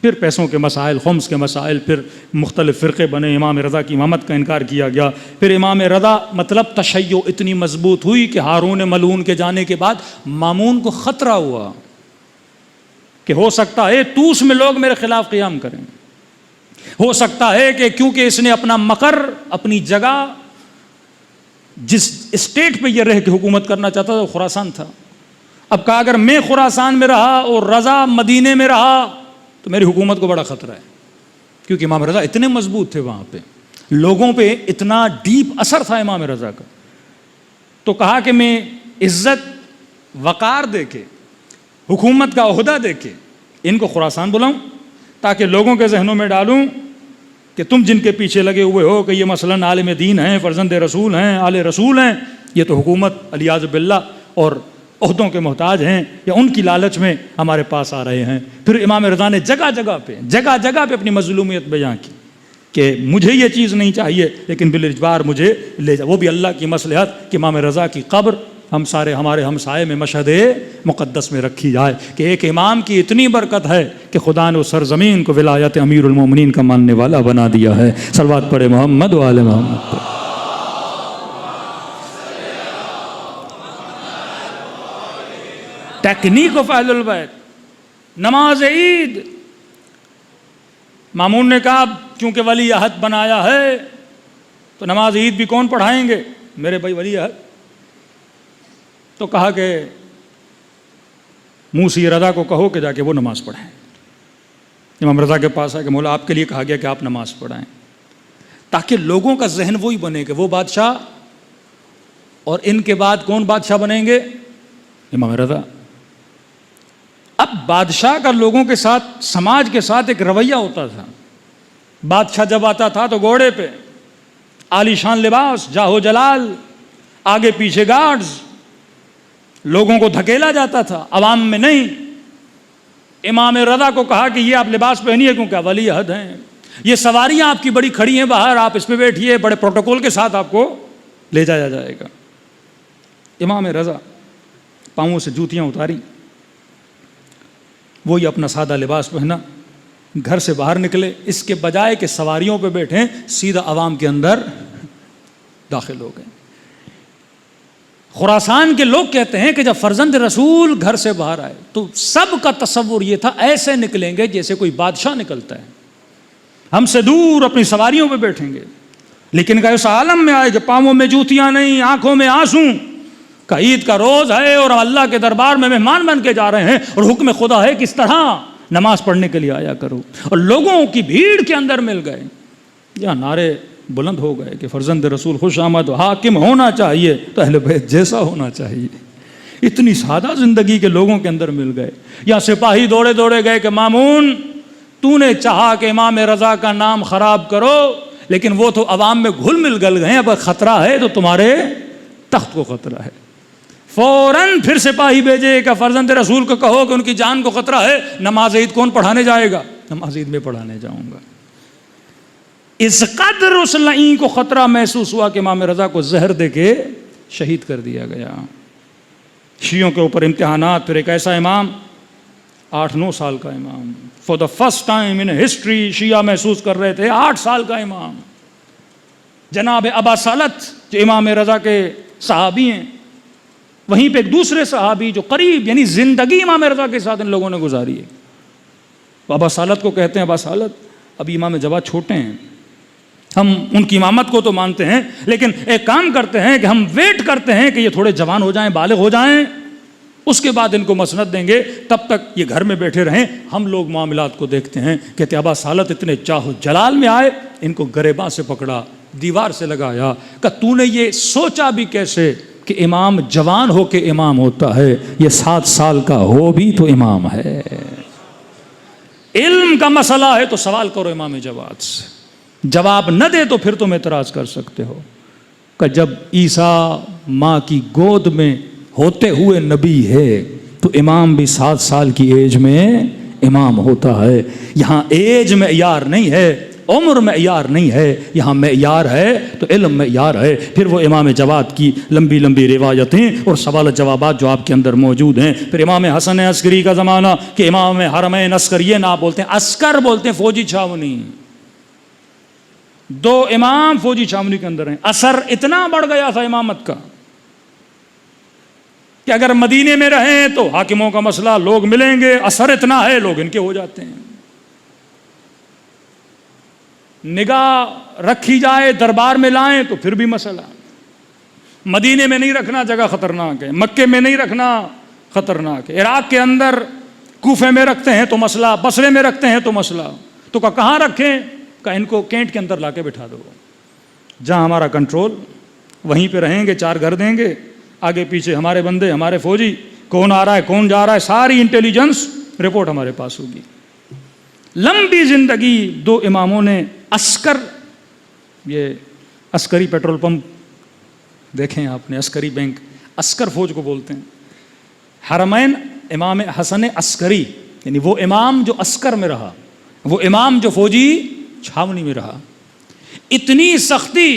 پھر پیسوں کے مسائل, خمس کے مسائل, پھر مختلف فرقے بنے. امام رضا کی امامت کا انکار کیا گیا. پھر امام رضا مطلب تشیع اتنی مضبوط ہوئی کہ ہارون ملعون کے جانے کے بعد مامون کو خطرہ ہوا کہ ہو سکتا ہے توس میں لوگ میرے خلاف قیام کریں. ہو سکتا ہے کہ کیونکہ اس نے اپنا مقر, اپنی جگہ, جس اسٹیٹ پہ یہ رہ کے حکومت کرنا چاہتا تھا وہ خراسان تھا. اب کہا اگر میں خراسان میں رہا اور رضا مدینے میں رہا تو میری حکومت کو بڑا خطرہ ہے, کیونکہ امام رضا اتنے مضبوط تھے وہاں پہ, لوگوں پہ اتنا ڈیپ اثر تھا امام رضا کا. تو کہا کہ میں عزت وقار دے کے, حکومت کا عہدہ دے کے ان کو خراسان بلاؤں, تاکہ لوگوں کے ذہنوں میں ڈالوں کہ تم جن کے پیچھے لگے ہوئے ہو کہ یہ مثلاً عالم دین ہیں, فرزند رسول ہیں, آل رسول ہیں, یہ تو حکومت علیاذ باللہ اور عہدوں کے محتاج ہیں, یا ان کی لالچ میں ہمارے پاس آ رہے ہیں. پھر امام رضا نے جگہ جگہ پہ اپنی مظلومیت بیان کی کہ مجھے یہ چیز نہیں چاہیے لیکن بالاجبار مجھے لے جا. وہ بھی اللہ کی مصلحت کہ امام رضا کی قبر ہم سارے ہمارے ہمسائے میں مشہد مقدس میں رکھی جائے, کہ ایک امام کی اتنی برکت ہے کہ خدا نے اس سرزمین کو ولایت امیر المومنین کا ماننے والا بنا دیا ہے. صلوات پڑھے محمد و آل محمد پر. ٹیکنیک آف اہل البیت, نماز عید. مامون نے کہا کیونکہ ولی عہد بنایا ہے تو نماز عید بھی کون پڑھائیں گے, میرے بھائی ولی عہد. تو کہا کہ موسی رضا کو کہو کہ جا کے وہ نماز پڑھائیں. امام رضا کے پاس آئے کہ مولا آپ کے لیے کہا گیا کہ آپ نماز پڑھائیں, تاکہ لوگوں کا ذہن وہی بنے کہ وہ بادشاہ, اور ان کے بعد کون بادشاہ بنیں گے, امام رضا. اب بادشاہ کا لوگوں کے ساتھ, سماج کے ساتھ ایک رویہ ہوتا تھا. بادشاہ جب آتا تھا تو گھوڑے پہ, عالی شان لباس, جاہو جلال, آگے پیچھے گارڈز, لوگوں کو دھکیلا جاتا تھا، عوام میں نہیں۔ امام رضا کو کہا کہ یہ آپ لباس پہنیے کیونکہ ولی عہد ہیں، یہ سواریاں آپ کی بڑی کھڑی ہیں باہر، آپ اس پہ بیٹھیے، بڑے پروٹوکول کے ساتھ آپ کو لے جایا جائے گا۔ امام رضا پاؤں سے جوتیاں اتاری، وہی اپنا سادہ لباس پہنا، گھر سے باہر نکلے، اس کے بجائے کہ سواریوں پہ بیٹھیں سیدھا عوام کے اندر داخل ہو گئے۔ خراسان کے لوگ کہتے ہیں کہ جب فرزند رسول گھر سے باہر آئے تو سب کا تصور یہ تھا ایسے نکلیں گے جیسے کوئی بادشاہ نکلتا ہے، ہم سے دور اپنی سواریوں پہ بیٹھیں گے، لیکن کہ اس عالم میں آئے کہ پاؤں میں جوتیاں نہیں، آنکھوں میں آنسو، کہ عید کا روز ہے اور اللہ کے دربار میں مہمان بن کے جا رہے ہیں، اور حکم خدا ہے کس طرح نماز پڑھنے کے لیے آیا کرو، اور لوگوں کی بھیڑ کے اندر مل گئے، یا نعرے بلند ہو گئے کہ فرزند رسول خوش آمد، حاکم ہونا چاہیے تو اہل بیت جیسا ہونا چاہیے۔ اتنی سادہ زندگی کے لوگوں کے اندر مل گئے۔ یا سپاہی دوڑے دوڑے گئے کہ مامون تو نے چاہا کہ امام رضا کا نام خراب کرو، لیکن وہ تو عوام میں گھل مل گل گئے، اب خطرہ ہے تو تمہارے تخت کو خطرہ ہے۔ فوراً پھر سپاہی بھیجے کہ فرزند رسول کو کہو کہ ان کی جان کو خطرہ ہے، نماز عید کون پڑھانے جائے گا؟ نماز عید میں پڑھانے جاؤں گا۔ اس قدر اس لعین کو خطرہ محسوس ہوا کہ امام رضا کو زہر دے کے شہید کر دیا گیا۔ شیعوں کے اوپر امتحانات، پھر ایک ایسا امام 8-9 سال کا امام، for the first time in history شیعہ محسوس کر رہے تھے 8 سال کا امام، جناب ابا سالت جو امام رضا کے صحابی ہیں، وہیں پہ ایک دوسرے صحابی جو قریب یعنی زندگی امام رضا کے ساتھ ان لوگوں نے گزاری ہے، ابا سالت کو کہتے ہیں ابا سالت ابھی امام جواد چھوٹے ہیں، ہم ان کی امامت کو تو مانتے ہیں لیکن ایک کام کرتے ہیں کہ ہم ویٹ کرتے ہیں کہ یہ تھوڑے جوان ہو جائیں، بالغ ہو جائیں، اس کے بعد ان کو مسند دیں گے، تب تک یہ گھر میں بیٹھے رہیں، ہم لوگ معاملات کو دیکھتے ہیں۔ کہتے ابا سالت اتنے چاہو جلال میں آئے، ان کو گریباں سے پکڑا، دیوار سے لگایا، کہ تو نے یہ سوچا بھی کیسے کہ امام جوان ہو کے امام ہوتا ہے، یہ 7 سال کا ہو بھی تو امام ہے۔ علم کا مسئلہ ہے تو سوال کرو امام جواد سے، جواب نہ دے تو پھر تم اعتراض کر سکتے ہو کہ جب عیسیٰ ماں کی گود میں ہوتے ہوئے نبی ہے تو امام بھی 7 سال کی ایج میں امام ہوتا ہے۔ یہاں ایج معیار نہیں ہے، عمر معیار نہیں ہے، یہاں معیار ہے تو علم معیار ہے۔ پھر وہ امام جواد کی لمبی لمبی روایتیں اور سوال جوابات جو آپ کے اندر موجود ہیں۔ پھر امام حسن عسکری کا زمانہ کہ امام حرمین عسکر، یہ نہ بولتے ہیں عسکر، بولتے ہیں فوجی چھاونی، 2 امام فوجی چھاونی کے اندر ہیں۔ اثر اتنا بڑھ گیا تھا امامت کا کہ اگر مدینے میں رہیں تو حاکموں کا مسئلہ، لوگ ملیں گے، اثر اتنا ہے لوگ ان کے ہو جاتے ہیں۔ نگاہ رکھی جائے دربار میں لائیں تو پھر بھی مسئلہ، مدینے میں نہیں رکھنا جگہ خطرناک ہے، مکے میں نہیں رکھنا خطرناک ہے، عراق کے اندر کوفے میں رکھتے ہیں تو مسئلہ، بصرے میں رکھتے ہیں تو مسئلہ، تو کہاں رکھیں؟ کہ ان کو کینٹ کے اندر لا کے بٹھا دو، جہاں ہمارا کنٹرول وہیں پہ رہیں گے، 4 گھر دیں گے، آگے پیچھے ہمارے بندے، ہمارے فوجی، کون آ رہا ہے کون جا رہا ہے، ساری انٹیلیجنس رپورٹ ہمارے پاس ہوگی۔ لمبی زندگی 2 اماموں نے عسکر، یہ عسکری پیٹرول پمپ دیکھیں آپ نے، عسکری بینک، عسکر فوج کو بولتے ہیں۔ حرمین امام حسن عسکری، یعنی وہ امام جو عسکر میں رہا، وہ امام جو فوجی چھاونی میں رہا۔ اتنی سختی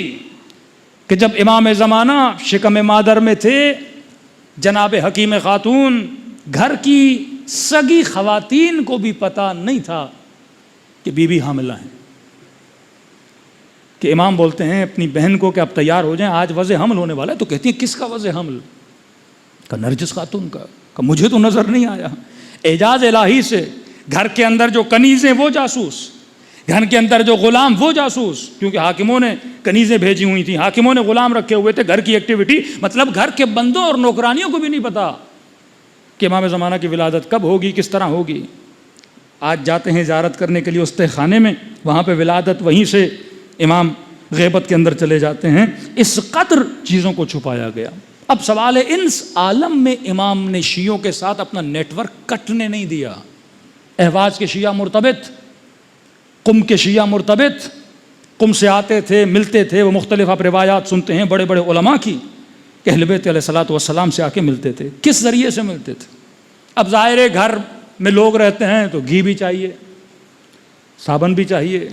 کہ جب امام زمانہ شکم مادر میں تھے، جناب حکیم خاتون، گھر کی سگی خواتین کو بھی پتہ نہیں تھا کہ بی بی حاملہ ہیں، کہ امام بولتے ہیں اپنی بہن کو کہ اب تیار ہو جائیں، آج وضع حمل ہونے والا ہے، تو کہتی ہیں کس کا وضع حمل؟ کہ نرجس خاتون کا۔ کہ مجھے تو نظر نہیں آیا۔ اعجاز الہی سے گھر کے اندر جو کنیزیں وہ جاسوس، گھر کے اندر جو غلام وہ جاسوس، کیونکہ حاکموں نے کنیزیں بھیجی ہوئی تھیں، حاکموں نے غلام رکھے ہوئے تھے، گھر کی ایکٹیویٹی، مطلب گھر کے بندوں اور نوکرانیوں کو بھی نہیں پتا کہ امام زمانہ کی ولادت کب ہوگی، کس طرح ہوگی۔ آج جاتے ہیں زیارت کرنے کے لیے استہ خانے میں، وہاں پہ ولادت، وہیں سے امام غیبت کے اندر چلے جاتے ہیں۔ اس قدر چیزوں کو چھپایا گیا۔ اب سوال ہے، اس عالم میں امام نے شیعوں کے ساتھ اپنا نیٹ ورک کٹنے نہیں دیا۔ اہواز کے شیعہ مرتبط، قم کے شیعہ مرتبط، قم سے آتے تھے، ملتے تھے، وہ مختلف آپ روایات سنتے ہیں بڑے بڑے علماء کی کہ اہل بیت علیہ الصلوۃ والسلام سے آ کے ملتے تھے. کس ذریعے سے ملتے تھے؟ اب ظاہر ہے گھر میں لوگ رہتے ہیں تو گھی بھی چاہیے، صابن بھی چاہیے،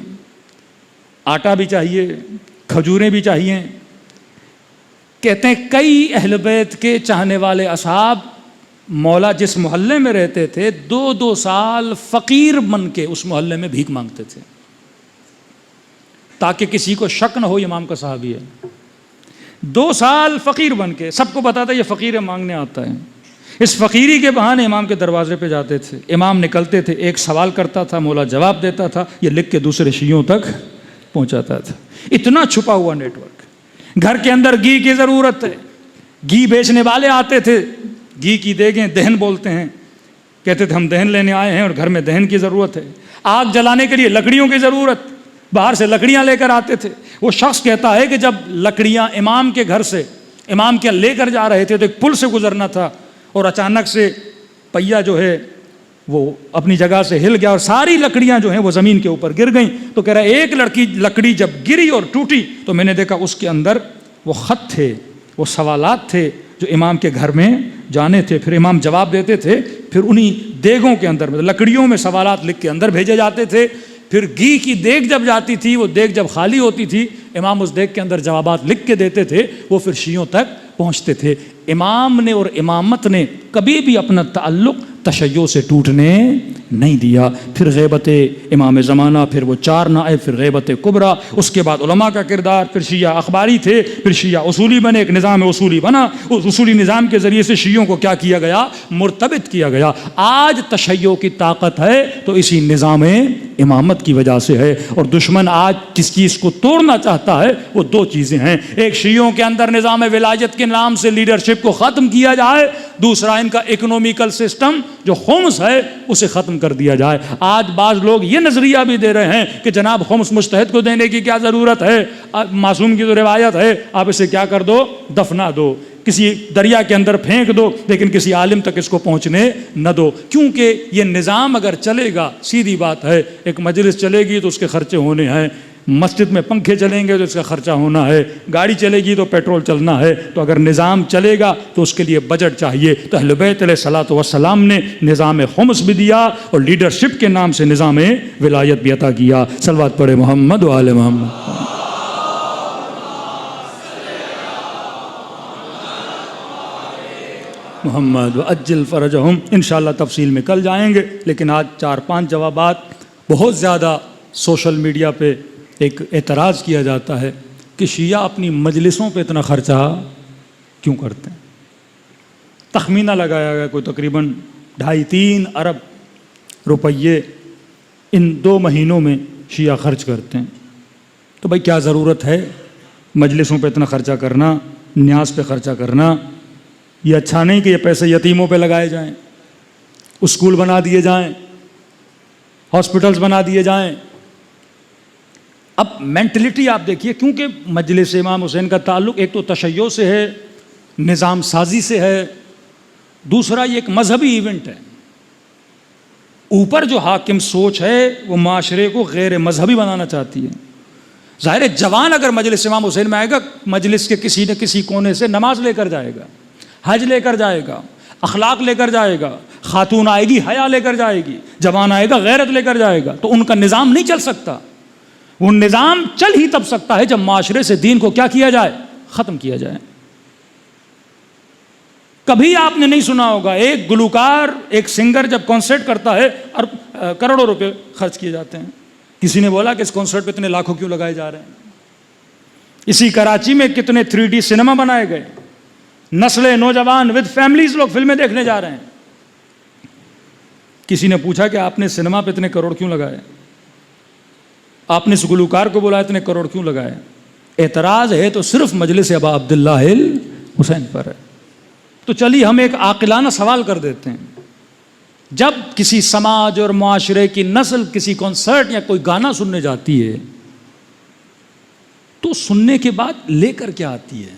آٹا بھی چاہیے، کھجوریں بھی چاہیے. کہتے ہیں کئی اہل بیت کے چاہنے والے اصحاب مولا جس محلے میں رہتے تھے 2 سال فقیر بن کے اس محلے میں بھیک مانگتے تھے تاکہ کسی کو شک نہ ہو امام کا صحابی ہے. 2 سال فقیر بن کے، سب کو پتا تھا یہ فقیر مانگنے آتا ہے. اس فقیری کے بہانے امام کے دروازے پہ جاتے تھے. امام نکلتے تھے، ایک سوال کرتا تھا، مولا جواب دیتا تھا، یہ لکھ کے دوسرے شیعوں تک پہنچاتا تھا. اتنا چھپا ہوا نیٹ ورک. گھر کے اندر گھی کی ضرورت ہے، گھی بیچنے والے آتے تھے، گھی کی دیگیں دہن بولتے ہیں، کہتے تھے ہم دہن لینے آئے ہیں اور گھر میں دہن کی ضرورت ہے. آگ جلانے کے لیے لکڑیوں کی ضرورت، باہر سے لکڑیاں لے کر آتے تھے. وہ شخص کہتا ہے کہ جب لکڑیاں امام کے گھر سے امام کے لے کر جا رہے تھے تو ایک پل سے گزرنا تھا اور اچانک سے پہیا جو ہے وہ اپنی جگہ سے ہل گیا اور ساری لکڑیاں جو ہیں وہ زمین کے اوپر گر گئیں. تو کہہ رہا ہے ایک لکڑی جب گری اور ٹوٹی تو میں نے دیکھا اس کے اندر وہ خط تھے، وہ سوالات تھے جو امام کے گھر میں جانے تھے. پھر امام جواب دیتے تھے، پھر انہی دیگوں کے اندر لکڑیوں میں سوالات لکھ کے اندر بھیجے جاتے تھے. پھر گھی کی دیگ جب جاتی تھی، وہ دیگ جب خالی ہوتی تھی امام اس دیگ کے اندر جوابات لکھ کے دیتے تھے، وہ پھر شیعوں تک پہنچتے تھے. امام نے اور امامت نے کبھی بھی اپنا تعلق تشیع سے ٹوٹنے نہیں دیا. پھر غیبت امام زمانہ، پھر وہ 4 نائب، پھر غیبت کبریٰ، اس کے بعد علماء کا کردار. پھر شیعہ اخباری تھے، پھر شیعہ اصولی بنے، ایک نظام اصولی بنا. اس اصولی نظام کے ذریعے سے شیعوں کو کیا کیا گیا؟ مرتبط کیا گیا. آج تشیع کی طاقت ہے تو اسی نظام امامت کی وجہ سے ہے. اور دشمن آج کس چیز کو توڑنا چاہتا ہے؟ وہ 2 چیزیں ہیں. ایک شیعوں کے اندر نظام ولایت کے نام سے لیڈرشپ کو ختم کیا جائے، دوسرا ان کا اکنومیکل سسٹم جو خمس ہے اسے ختم کر دیا جائے. آج بعض لوگ یہ نظریہ بھی دے رہے ہیں کہ جناب خمس مجتہد کو دینے کی کیا ضرورت ہے، معصوم کی تو روایت ہے، آپ اسے کیا کر دو؟ دفنا دو، کسی دریا کے اندر پھینک دو، لیکن کسی عالم تک اس کو پہنچنے نہ دو. کیونکہ یہ نظام اگر چلے گا، سیدھی بات ہے، ایک مجلس چلے گی تو اس کے خرچے ہونے ہیں، مسجد میں پنکھے چلیں گے تو اس کا خرچہ ہونا ہے، گاڑی چلے گی تو پیٹرول چلنا ہے. تو اگر نظام چلے گا تو اس کے لیے بجٹ چاہیے. تو اہل بیت علیہ الصلوۃ والسلام نے نظام خمس بھی دیا اور لیڈرشپ کے نام سے نظام ولایت بھی عطا کیا. صلوات پڑھے محمد و آل محمد. محمد وعجل فرجہم. انشاءاللہ تفصیل میں کل جائیں گے، لیکن آج 4-5 جوابات. بہت زیادہ سوشل میڈیا پہ ایک اعتراض کیا جاتا ہے کہ شیعہ اپنی مجلسوں پہ اتنا خرچہ کیوں کرتے ہیں. تخمینہ لگایا گیا کوئی تقریباً 2.5-3 ارب روپیے ان 2 مہینوں میں شیعہ خرچ کرتے ہیں. تو بھائی کیا ضرورت ہے مجلسوں پہ اتنا خرچہ کرنا، نیاز پہ خرچہ کرنا؟ یہ اچھا نہیں کہ یہ پیسے یتیموں پہ لگائے جائیں، اسکول بنا دیے جائیں، ہاسپٹلز بنا دیے جائیں. اب مینٹلٹی آپ دیکھیے، کیونکہ مجلس امام حسین کا تعلق ایک تو تشیع سے ہے، نظام سازی سے ہے، دوسرا یہ ایک مذہبی ایونٹ ہے. اوپر جو حاکم سوچ ہے وہ معاشرے کو غیر مذہبی بنانا چاہتی ہے. ظاہر ہے جوان اگر مجلس امام حسین میں آئے گا، مجلس کے کسی نہ کسی کونے سے نماز لے کر جائے گا، حج لے کر جائے گا، اخلاق لے کر جائے گا، خاتون آئے گی حیا لے کر جائے گی، جوان آئے گا غیرت لے کر جائے گا. تو ان کا نظام نہیں چل سکتا. وہ نظام چل ہی تب سکتا ہے جب معاشرے سے دین کو کیا کیا جائے؟ ختم کیا جائے. کبھی آپ نے نہیں سنا ہوگا ایک گلوکار، ایک سنگر جب کنسرٹ کرتا ہے اور کروڑوں روپے خرچ کیے جاتے ہیں. کسی نے بولا کہ اس کنسرٹ پہ اتنے لاکھوں کیوں لگائے جا رہے ہیں؟ اسی کراچی میں کتنے 3D سنیما بنائے گئے، نسلیں نوجوان ود فیملیز لوگ فلمیں دیکھنے جا رہے ہیں. کسی نے پوچھا کہ آپ نے سنیما پہ اتنے کروڑ کیوں لگائے، آپ نے اس گلوکار کو بولا اتنے کروڑ کیوں لگائے؟ اعتراض ہے تو صرف مجلس ابا عبداللہ حسین پر ہے. تو چلیے ہم ایک عاقلانہ سوال کر دیتے ہیں، جب کسی سماج اور معاشرے کی نسل کسی کنسرٹ یا کوئی گانا سننے جاتی ہے تو سننے کے بعد لے کر کیا آتی ہے؟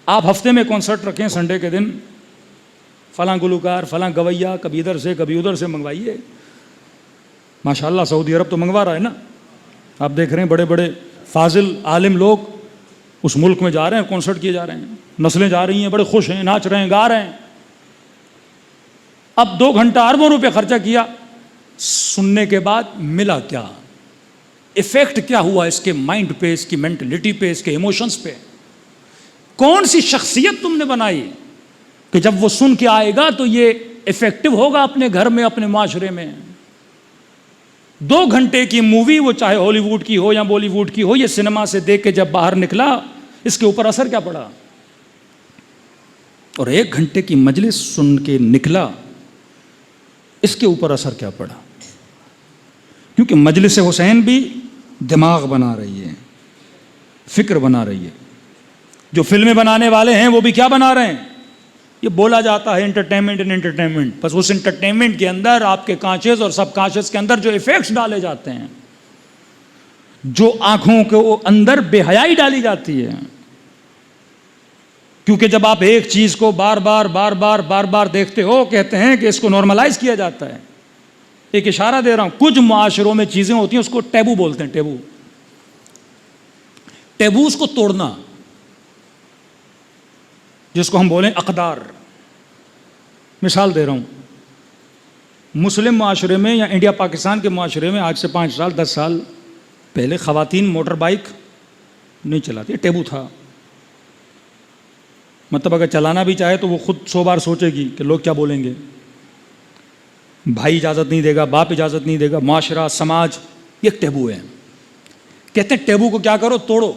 آپ ہفتے میں کنسرٹ رکھیں، سنڈے کے دن فلاں گلوکار فلاں گویا کبھی ادھر سے کبھی ادھر سے منگوائیے. ماشاءاللہ سعودی عرب تو منگوا رہا ہے نا. آپ دیکھ رہے ہیں بڑے بڑے فاضل عالم لوگ اس ملک میں جا رہے ہیں, کانسرٹ کیے جا رہے ہیں, نسلیں جا رہی ہیں, بڑے خوش ہیں, ناچ رہے ہیں, گا رہے ہیں. اب 2 گھنٹہ اربوں روپے خرچہ کیا, سننے کے بعد ملا کیا؟ ایفیکٹ کیا ہوا اس کے مائنڈ پہ, اس کی مینٹلٹی پہ, اس کے ایموشنز پہ؟ کون سی شخصیت تم نے بنائی کہ جب وہ سن کے آئے گا تو یہ افیکٹو ہوگا اپنے گھر میں, اپنے معاشرے میں؟ 2 گھنٹے کی مووی, وہ چاہے ہالی ووڈ کی ہو یا بالی ووڈ کی ہو, یہ سنیما سے دیکھ کے جب باہر نکلا, اس کے اوپر اثر کیا پڑا؟ اور 1 گھنٹے کی مجلس سن کے نکلا, اس کے اوپر اثر کیا پڑا؟ کیونکہ مجلس حسین بھی دماغ بنا رہی ہے, فکر بنا رہی ہے. جو فلمیں بنانے والے ہیں وہ بھی کیا بنا رہے ہیں؟ یہ بولا جاتا ہے انٹرٹینمنٹ, بس اس انٹرٹینمنٹ کے اندر آپ کے کانشیس اور سب کانشیس کے اندر جو ایفیکٹس ڈالے جاتے ہیں, جو آنکھوں کے اندر بے حیائی ڈالی جاتی ہے. کیونکہ جب آپ ایک چیز کو بار بار دیکھتے ہو, کہتے ہیں کہ اس کو نارملائز کیا جاتا ہے. ایک اشارہ دے رہا ہوں, کچھ معاشروں میں چیزیں ہوتی ہیں اس کو ٹیبو بولتے ہیں. ٹیبوز کو توڑنا, جس کو ہم بولیں اقدار. مثال دے رہا ہوں, مسلم معاشرے میں یا انڈیا پاکستان کے معاشرے میں آج سے 5 سال 10 سال پہلے خواتین موٹر بائک نہیں چلاتی, ٹیبو تھا. مطلب اگر چلانا بھی چاہے تو وہ خود 100 بار سوچے گی کہ لوگ کیا بولیں گے, بھائی اجازت نہیں دے گا, باپ اجازت نہیں دے گا, معاشرہ, سماج, یہ ٹیبو ہے. کہتے ہیں ٹیبو کو کیا کرو, توڑو.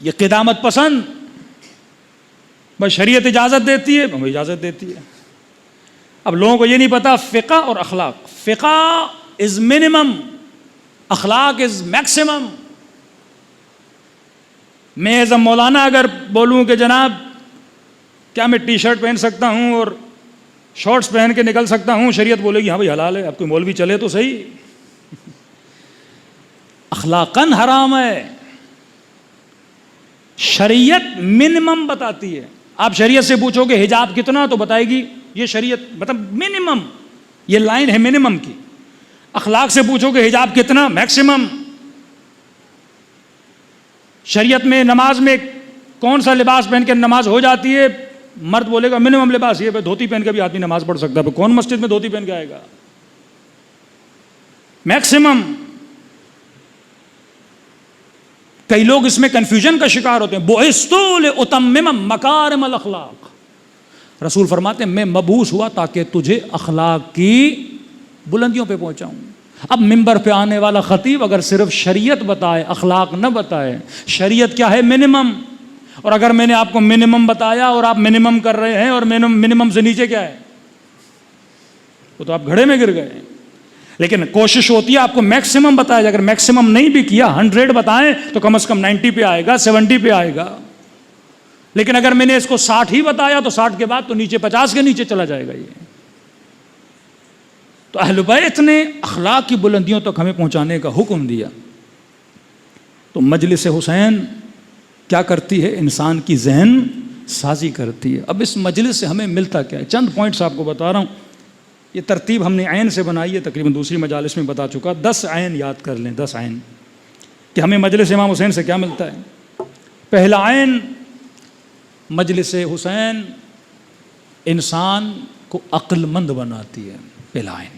یہ قدامت پسند, بس شریعت اجازت دیتی ہے, ہمیں اجازت دیتی ہے. اب لوگوں کو یہ نہیں پتا فقہ اور اخلاق. فقہ از منیمم, اخلاق از میکسیمم. میں ایز اے مولانا اگر بولوں کہ جناب کیا میں ٹی شرٹ پہن سکتا ہوں اور شارٹس پہن کے نکل سکتا ہوں, شریعت بولے گی ہاں بھائی حلال ہے. اب کوئی مولوی چلے تو صحیح. اخلاقاً حرام ہے. شریعت منیمم بتاتی ہے. آپ شریعت سے پوچھو کہ حجاب کتنا, تو بتائے گی یہ شریعت مطلب منیمم, یہ لائن ہے منیمم کی. اخلاق سے پوچھو کہ حجاب کتنا, میکسیمم. شریعت میں نماز میں کون سا لباس پہن کے نماز ہو جاتی ہے, مرد بولے گا منیمم لباس یہ, دھوتی پہن کے بھی آدمی نماز پڑھ سکتا ہے. کون مسجد میں دھوتی پہن کے آئے گا؟ میکسیمم. کئی لوگ اس میں کنفیوژن کا شکار ہوتے ہیں. بعثتُ لأتمم مکارم الاخلاق, رسول فرماتے ہیں میں مبعوث ہوا تاکہ تجھے اخلاق کی بلندیوں پہ پہنچاؤں. اب ممبر پہ آنے والا خطیب اگر صرف شریعت بتائے, اخلاق نہ بتائے, شریعت کیا ہے منیمم, اور اگر میں نے آپ کو منیمم بتایا اور آپ منیمم کر رہے ہیں اور منیمم سے نیچے کیا ہے, وہ تو آپ گھڑے میں گر گئے. لیکن کوشش ہوتی ہے آپ کو میکسیمم بتایا جائے. اگر میکسیمم نہیں بھی کیا, 100 بتائیں تو کم از کم 90 پہ آئے گا, 70 پہ آئے گا. لیکن اگر میں نے اس کو 60 ہی بتایا تو 60 کے بعد تو نیچے 50 کے نیچے چلا جائے گا. یہ تو اہل بیت نے اخلاق کی بلندیوں تک ہمیں پہنچانے کا حکم دیا. تو مجلس حسین کیا کرتی ہے, انسان کی ذہن سازی کرتی ہے. اب اس مجلس سے ہمیں ملتا کیا ہے, چند پوائنٹس آپ کو بتا رہا ہوں. یہ ترتیب ہم نے عین سے بنائی ہے, تقریباً دوسری مجالس میں بتا چکا. 10 عین یاد کر لیں, 10 عین کہ ہمیں مجلس امام حسین سے کیا ملتا ہے. پہلا عین, مجلس حسین انسان کو عقل مند بناتی ہے. پہلا عین,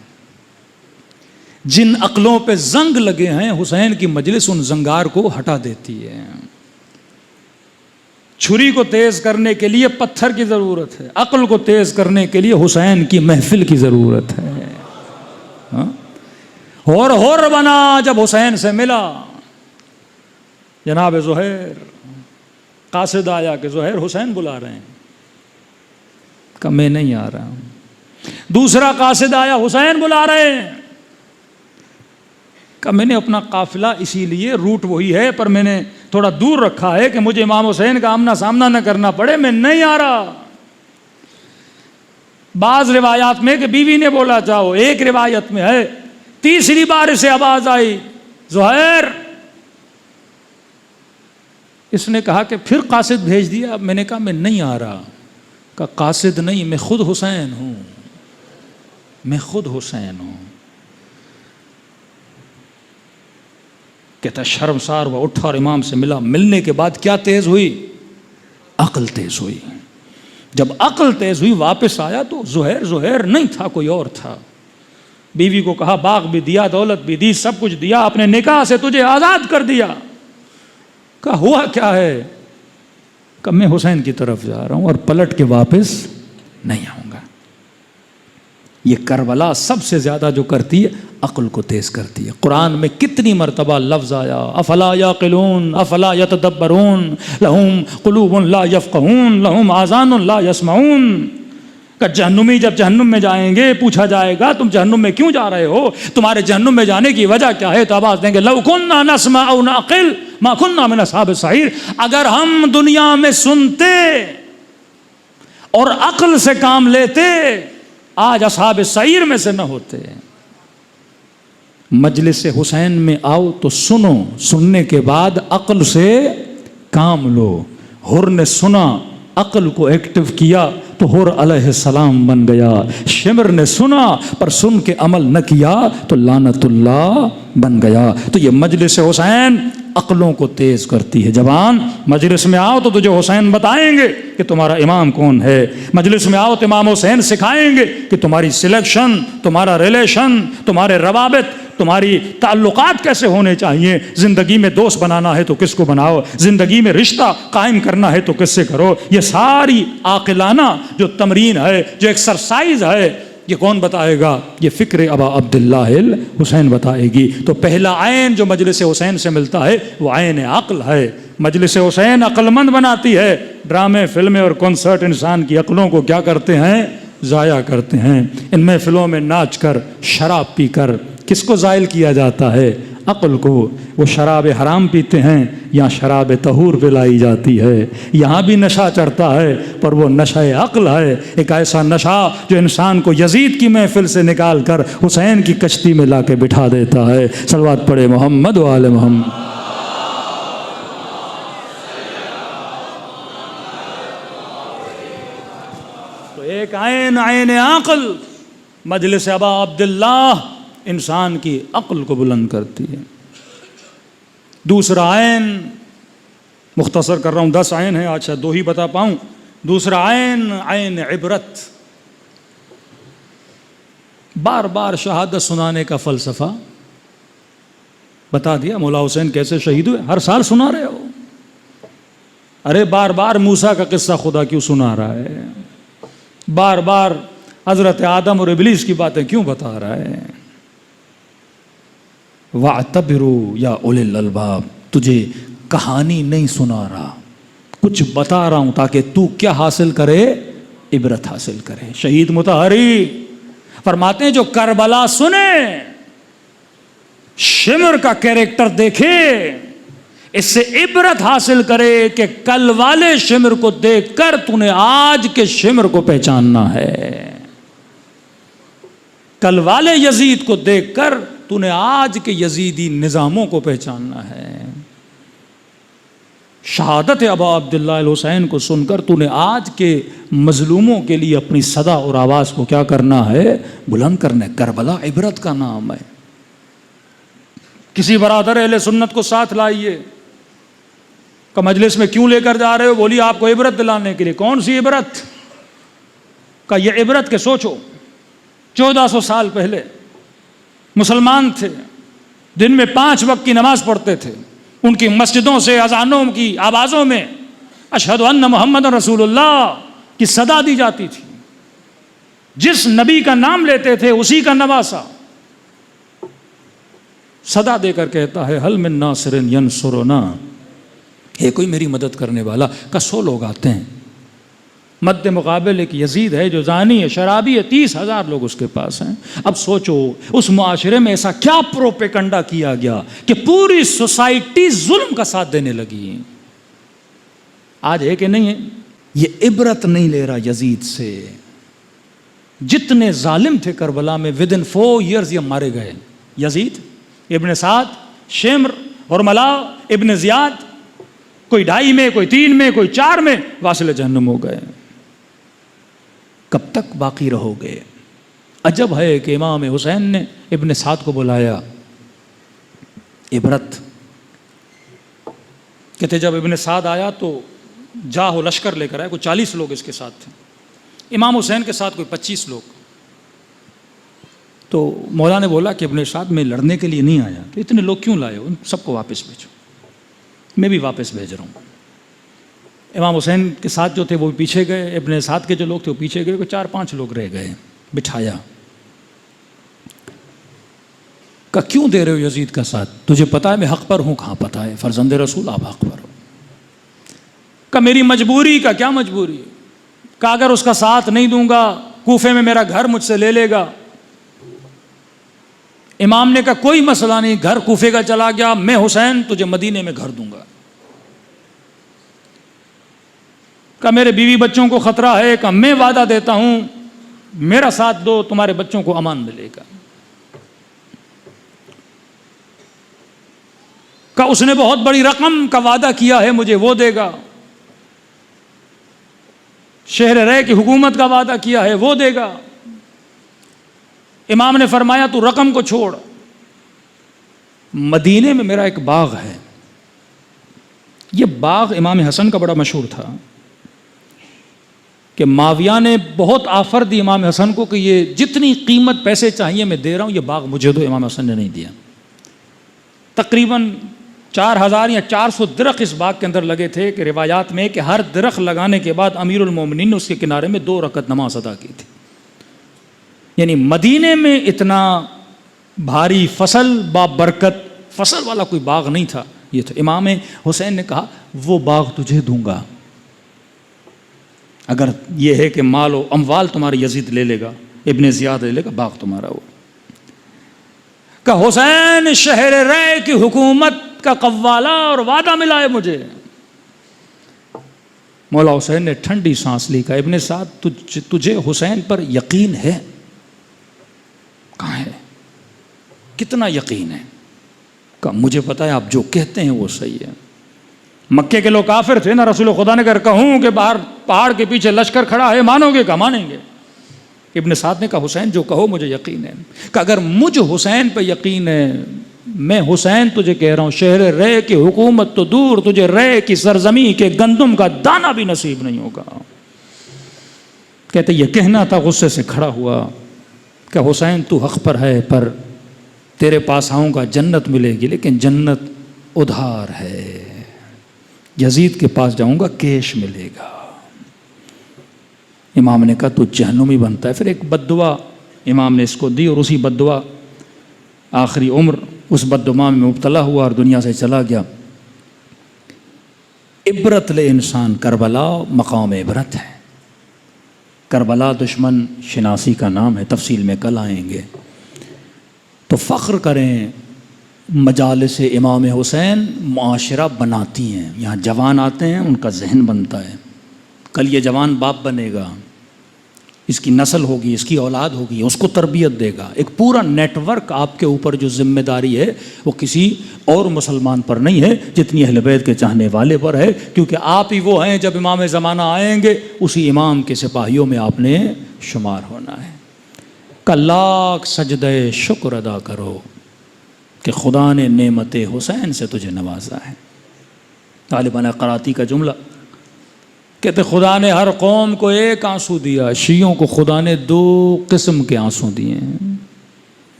جن عقلوں پہ زنگ لگے ہیں حسین کی مجلس ان زنگار کو ہٹا دیتی ہے. چھری کو تیز کرنے کے لیے پتھر کی ضرورت ہے, عقل کو تیز کرنے کے لیے حسین کی محفل کی ضرورت ہے. ہور بنا جب حسین سے ملا. جناب زہیر, قاصد آیا کہ زہیر حسین بلا رہے ہیں, کہ میں نہیں آ رہا ہوں. دوسرا قاصد آیا, حسین بلا رہے ہیں, کہ میں نے اپنا قافلہ اسی لیے روٹ وہی ہے پر میں نے تھوڑا دور رکھا ہے کہ مجھے امام حسین کا آمنا سامنا نہ کرنا پڑے, میں نہیں آ رہا. بعض روایات میں کہ بیوی نے بولا چاہو, ایک روایت میں ہے تیسری بار اسے آواز آئی زہیر. اس نے کہا کہ پھر قاصد بھیج دیا. میں نے کہا میں نہیں آ رہا. کہ قاصد نہیں, میں خود حسین ہوں, میں خود حسین ہوں. کہتا شرمسار وہ اٹھا اور امام سے ملا. ملنے کے بعد کیا تیز ہوئی؟ عقل تیز ہوئی. جب عقل تیز ہوئی واپس آیا تو زہیر نہیں تھا، کوئی اور تھا. بیوی کو کہا باغ بھی دیا، دولت بھی دی، سب کچھ دیا، اپنے نکاح سے تجھے آزاد کر دیا. کہا ہوا کیا ہے؟ کہ میں حسین کی طرف جا رہا ہوں اور پلٹ کے واپس نہیں آؤں گا. یہ کربلا سب سے زیادہ جو کرتی ہے عقل کو تیز کرتی ہے. قرآن میں کتنی مرتبہ لفظ آیا افلا یعقلون افلا یتدبرون لہم قلوب لا یفقہون لہم آذان لا یسمعون. کہ جہنمی جب جہنم میں جائیں گے پوچھا جائے گا تم جہنم میں کیوں جا رہے ہو، تمہارے جہنم میں جانے کی وجہ کیا ہے؟ تو آواز دیں گے لو کنا نسمع او نعقل ما کنا من اصحاب السعیر. اگر ہم دنیا میں سنتے اور عقل سے کام لیتے آج اصحاب سعیر میں سے نہ ہوتے. مجلس حسین میں آؤ تو سنو، سننے کے بعد عقل سے کام لو. حر نے سنا، عقل کو ایکٹیو کیا تو حر علیہ السلام بن گیا. شمر نے سنا پر سن کے عمل نہ کیا تو لعنت اللہ بن گیا. تو یہ مجلس حسین عقلوں کو تیز کرتی ہے. جوان مجلس میں آؤ تو تجھے حسین بتائیں گے کہ تمہارا امام کون ہے. مجلس میں آؤ تو امام حسین سکھائیں گے کہ تمہاری سلیکشن، تمہارا ریلیشن، تمہارے روابط، تمہاری تعلقات کیسے ہونے چاہیے. زندگی میں دوست بنانا ہے تو کس کو بناؤ، زندگی میں رشتہ قائم کرنا ہے تو کس سے کرو. یہ ساری عاقلانہ جو تمرین ہے، جو ایکسرسائز ہے، یہ کون بتائے گا؟ یہ فکر ابا عبداللہ الحسین بتائے گی. تو پہلا عین جو مجلس حسین سے ملتا ہے وہ عین عقل ہے. مجلس حسین عقل مند بناتی ہے. ڈرامے، فلمیں اور کنسرٹ انسان کی عقلوں کو کیا کرتے ہیں؟ ضائع کرتے ہیں. ان محفلوں میں ناچ کر، شراب پی کر کس کو زائل کیا جاتا ہے؟ عقل کو. وہ شراب حرام پیتے ہیں یا شراب طہور پلائی جاتی ہے. یہاں بھی نشہ چڑھتا ہے پر وہ نشہ عقل ہے. ایک ایسا نشہ جو انسان کو یزید کی محفل سے نکال کر حسین کی کشتی میں لا کے بٹھا دیتا ہے. صلوات پڑھے محمد و آل محمد. تو ایک عین عقل مجلس ابا عبداللہ انسان کی عقل کو بلند کرتی ہے. دوسرا عین، مختصر کر رہا ہوں، 10 عین ہیں، آج شاید 2 ہی بتا پاؤں. دوسرا عین عبرت. بار بار شہادت سنانے کا فلسفہ بتا دیا. مولا حسین کیسے شہید ہوئے ہر سال سنا رہے ہو. ارے بار بار موسیٰ کا قصہ خدا کیوں سنا رہا ہے؟ بار بار حضرت آدم اور ابلیس کی باتیں کیوں بتا رہا ہے؟ وَاعْتَبِرُوا یا اُولِي الْأَلْبَابِ. تجھے کہانی نہیں سنا رہا، کچھ بتا رہا ہوں تاکہ تو کیا حاصل کرے؟ عبرت حاصل کرے. شہید مطہری فرماتے ہیں جو کربلا سنے، شمر کا کیریکٹر دیکھے، اس سے عبرت حاصل کرے کہ کل والے شمر کو دیکھ کر تو نے آج کے شمر کو پہچاننا ہے. کل والے یزید کو دیکھ کر تو نے آج کے یزیدی نظاموں کو پہچاننا ہے. شہادت ابا عبداللہ الحسین کو سن کر تو نے آج کے مظلوموں کے لیے اپنی صدا اور آواز کو کیا کرنا ہے؟ بلند کرنا ہے. کربلا عبرت کا نام ہے. کسی برادر اہل سنت کو ساتھ لائیے کہ مجلس میں کیوں لے کر جا رہے ہو؟ بولی آپ کو عبرت دلانے کے لیے. کون سی عبرت؟ کہ یہ عبرت کے سوچو 1400 سال پہلے مسلمان تھے، دن میں 5 وقت کی نماز پڑھتے تھے. ان کی مسجدوں سے اذانوں کی آوازوں میں اشہد ان محمد رسول اللہ کی صدا دی جاتی تھی. جس نبی کا نام لیتے تھے اسی کا نواسا صدا دے کر کہتا ہے حل من ناصر ینصرنا. ہے کوئی میری مدد کرنے والا؟ کا 100 لوگ آتے ہیں. مد مقابل ایک یزید ہے جو زانی ہے، شرابی ہے، 30,000 لوگ اس کے پاس ہیں. اب سوچو اس معاشرے میں ایسا کیا پروپیگنڈا کیا گیا کہ پوری سوسائٹی ظلم کا ساتھ دینے لگی. آج ہے کہ نہیں ہے؟ یہ عبرت نہیں لے رہا یزید سے. جتنے ظالم تھے کربلا میں ودن 4 ایئرز یہ مارے گئے. یزید، ابن سعد، شمر، حرملا، ابن زیاد، کوئی 2.5 میں، کوئی 3 میں، کوئی 4 میں واصل جہنم ہو گئے. کب تک باقی رہو گے؟ عجب ہے کہ امام حسین نے ابن سعد کو بلایا. عبرت کہتے جب ابن سعد آیا تو جاہ و لشکر لے کر آئے، کوئی 40 لوگ اس کے ساتھ تھے، امام حسین کے ساتھ کوئی 25 لوگ. تو مولا نے بولا کہ ابن سعد میں لڑنے کے لیے نہیں آیا، تو اتنے لوگ کیوں لائے ہو؟ ان سب کو واپس بھیجو. میں بھی واپس بھیج رہا ہوں. امام حسین کے ساتھ جو تھے وہ پیچھے گئے، ابن سعد کے جو لوگ تھے وہ پیچھے گئے، 4-5 لوگ رہ گئے. بٹھایا، کہ کیوں دے رہے ہو یزید کا ساتھ؟ تجھے پتا ہے میں حق پر ہوں؟ کہاں پتا ہے، فرزند رسول آپ حق پر ہو. کہ میری مجبوری. کا کیا مجبوری؟ کہ اگر اس کا ساتھ نہیں دوں گا کوفے میں میرا گھر مجھ سے لے لے گا. امام نے کہا کوئی مسئلہ نہیں، گھر کوفے کا چلا گیا، میں حسین تجھے مدینے میں گھر دوں گا. کہ میرے بیوی بچوں کو خطرہ ہے، کہ میں وعدہ دیتا ہوں میرا ساتھ دو تمہارے بچوں کو امان ملے گا. کہ اس نے بہت بڑی رقم کا وعدہ کیا ہے مجھے، وہ دے گا. شہر رے کی حکومت کا وعدہ کیا ہے، وہ دے گا. امام نے فرمایا تو رقم کو چھوڑ، مدینے میں میرا ایک باغ ہے. یہ باغ امام حسن کا بڑا مشہور تھا کہ معاویہ نے بہت آفر دی امام حسن کو کہ یہ جتنی قیمت پیسے چاہیے میں دے رہا ہوں، یہ باغ مجھے دو. امام حسن نے نہیں دیا. تقریباً 4000 یا 400 درخت اس باغ کے اندر لگے تھے کہ روایات میں کہ ہر درخت لگانے کے بعد امیر المومنین نے اس کے کنارے میں 2 رکعت نماز ادا کی تھی. یعنی مدینے میں اتنا بھاری فصل بابرکت فصل والا کوئی باغ نہیں تھا. یہ تھا. امام حسین نے کہا وہ باغ تجھے دوں گا اگر یہ ہے کہ مال و اموال تمہارے یزید لے لے گا، ابن زیاد لے لے گا، باغ تمہارا ہو. کہ حسین شہر رے کی حکومت کا قوالا اور وعدہ ملا ہے مجھے. مولا حسین نے ٹھنڈی سانس لی. کہ ابن سعد تجھے حسین پر یقین ہے؟ کہاں ہے؟ کتنا یقین ہے؟ کہ مجھے پتا ہے آپ جو کہتے ہیں وہ صحیح ہے. مکے کے لوگ کافر تھے نا، رسول خدا نے اگر کہوں کہ باہر پہاڑ کے پیچھے لشکر کھڑا ہے مانو گے؟ کہ مانیں گے. ابن سعد نے کہا حسین جو کہو مجھے یقین ہے. کہ اگر مجھ حسین پہ یقین ہے، میں حسین تجھے کہہ رہا ہوں شہر رے کی حکومت تو دور، تجھے رے کی سرزمین کے گندم کا دانہ بھی نصیب نہیں ہوگا. کہتے یہ کہنا تھا، غصے سے کھڑا ہوا کہ حسین تو حق پر ہے، پر تیرے پاس آؤں گا جنت ملے گی، لیکن جنت ادھار ہے. یزید کے پاس جاؤں گا کیش ملے گا. امام نے کہا تو جہنمی بنتا ہے. پھر ایک بددعا امام نے اس کو دی، اور اسی بددعا آخری عمر اس بددعا میں مبتلا ہوا اور دنیا سے چلا گیا. عبرت لے انسان، کربلا مقام عبرت ہے. کربلا دشمن شناسی کا نام ہے، تفصیل میں کل آئیں گے. تو فخر کریں، مجالس امام حسین معاشرہ بناتی ہیں. یہاں جوان آتے ہیں، ان کا ذہن بنتا ہے. کل یہ جوان باپ بنے گا، اس کی نسل ہوگی، اس کی اولاد ہوگی، اس کو تربیت دے گا. ایک پورا نیٹ ورک آپ کے اوپر جو ذمہ داری ہے وہ کسی اور مسلمان پر نہیں ہے جتنی اہل بیت کے چاہنے والے پر ہے، کیونکہ آپ ہی وہ ہیں جب امام زمانہ آئیں گے اسی امام کے سپاہیوں میں آپ نے شمار ہونا ہے. کہ لاکھ سجدہ شکر ادا کرو کہ خدا نے نعمت حسین سے تجھے نوازا ہے. طالبان قراتی کا جملہ کہتے خدا نے ہر قوم کو ایک آنسو دیا، شیعوں کو خدا نے 2 قسم کے آنسو دیے ہیں.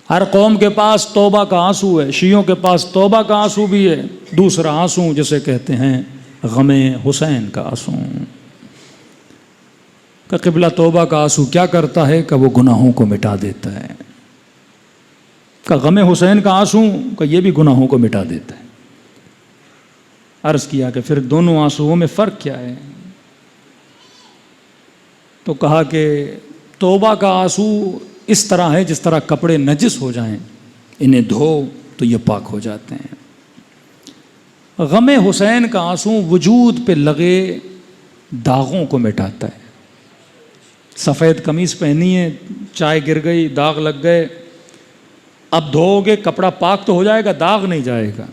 ہر قوم کے پاس توبہ کا آنسو ہے، شیعوں کے پاس توبہ کا آنسو بھی ہے. دوسرا آنسو جسے کہتے ہیں غم حسین کا آنسو. کہ قبلہ توبہ کا آنسو کیا کرتا ہے؟ کہ وہ گناہوں کو مٹا دیتا ہے. کہ غم حسین کا آنسو کہ یہ بھی گناہوں کو مٹا دیتا ہے. عرض کیا کہ پھر دونوں آنسوؤں میں فرق کیا ہے؟ تو کہا کہ توبہ کا آنسو اس طرح ہے جس طرح کپڑے نجس ہو جائیں، انہیں دھو تو یہ پاک ہو جاتے ہیں. غم حسین کا آنسو وجود پہ لگے داغوں کو مٹاتا ہے. سفید قمیص پہنی ہے، چائے گر گئی، داغ لگ گئے، اب دھو گے کپڑا پاک تو ہو جائے گا، داغ نہیں جائے گا.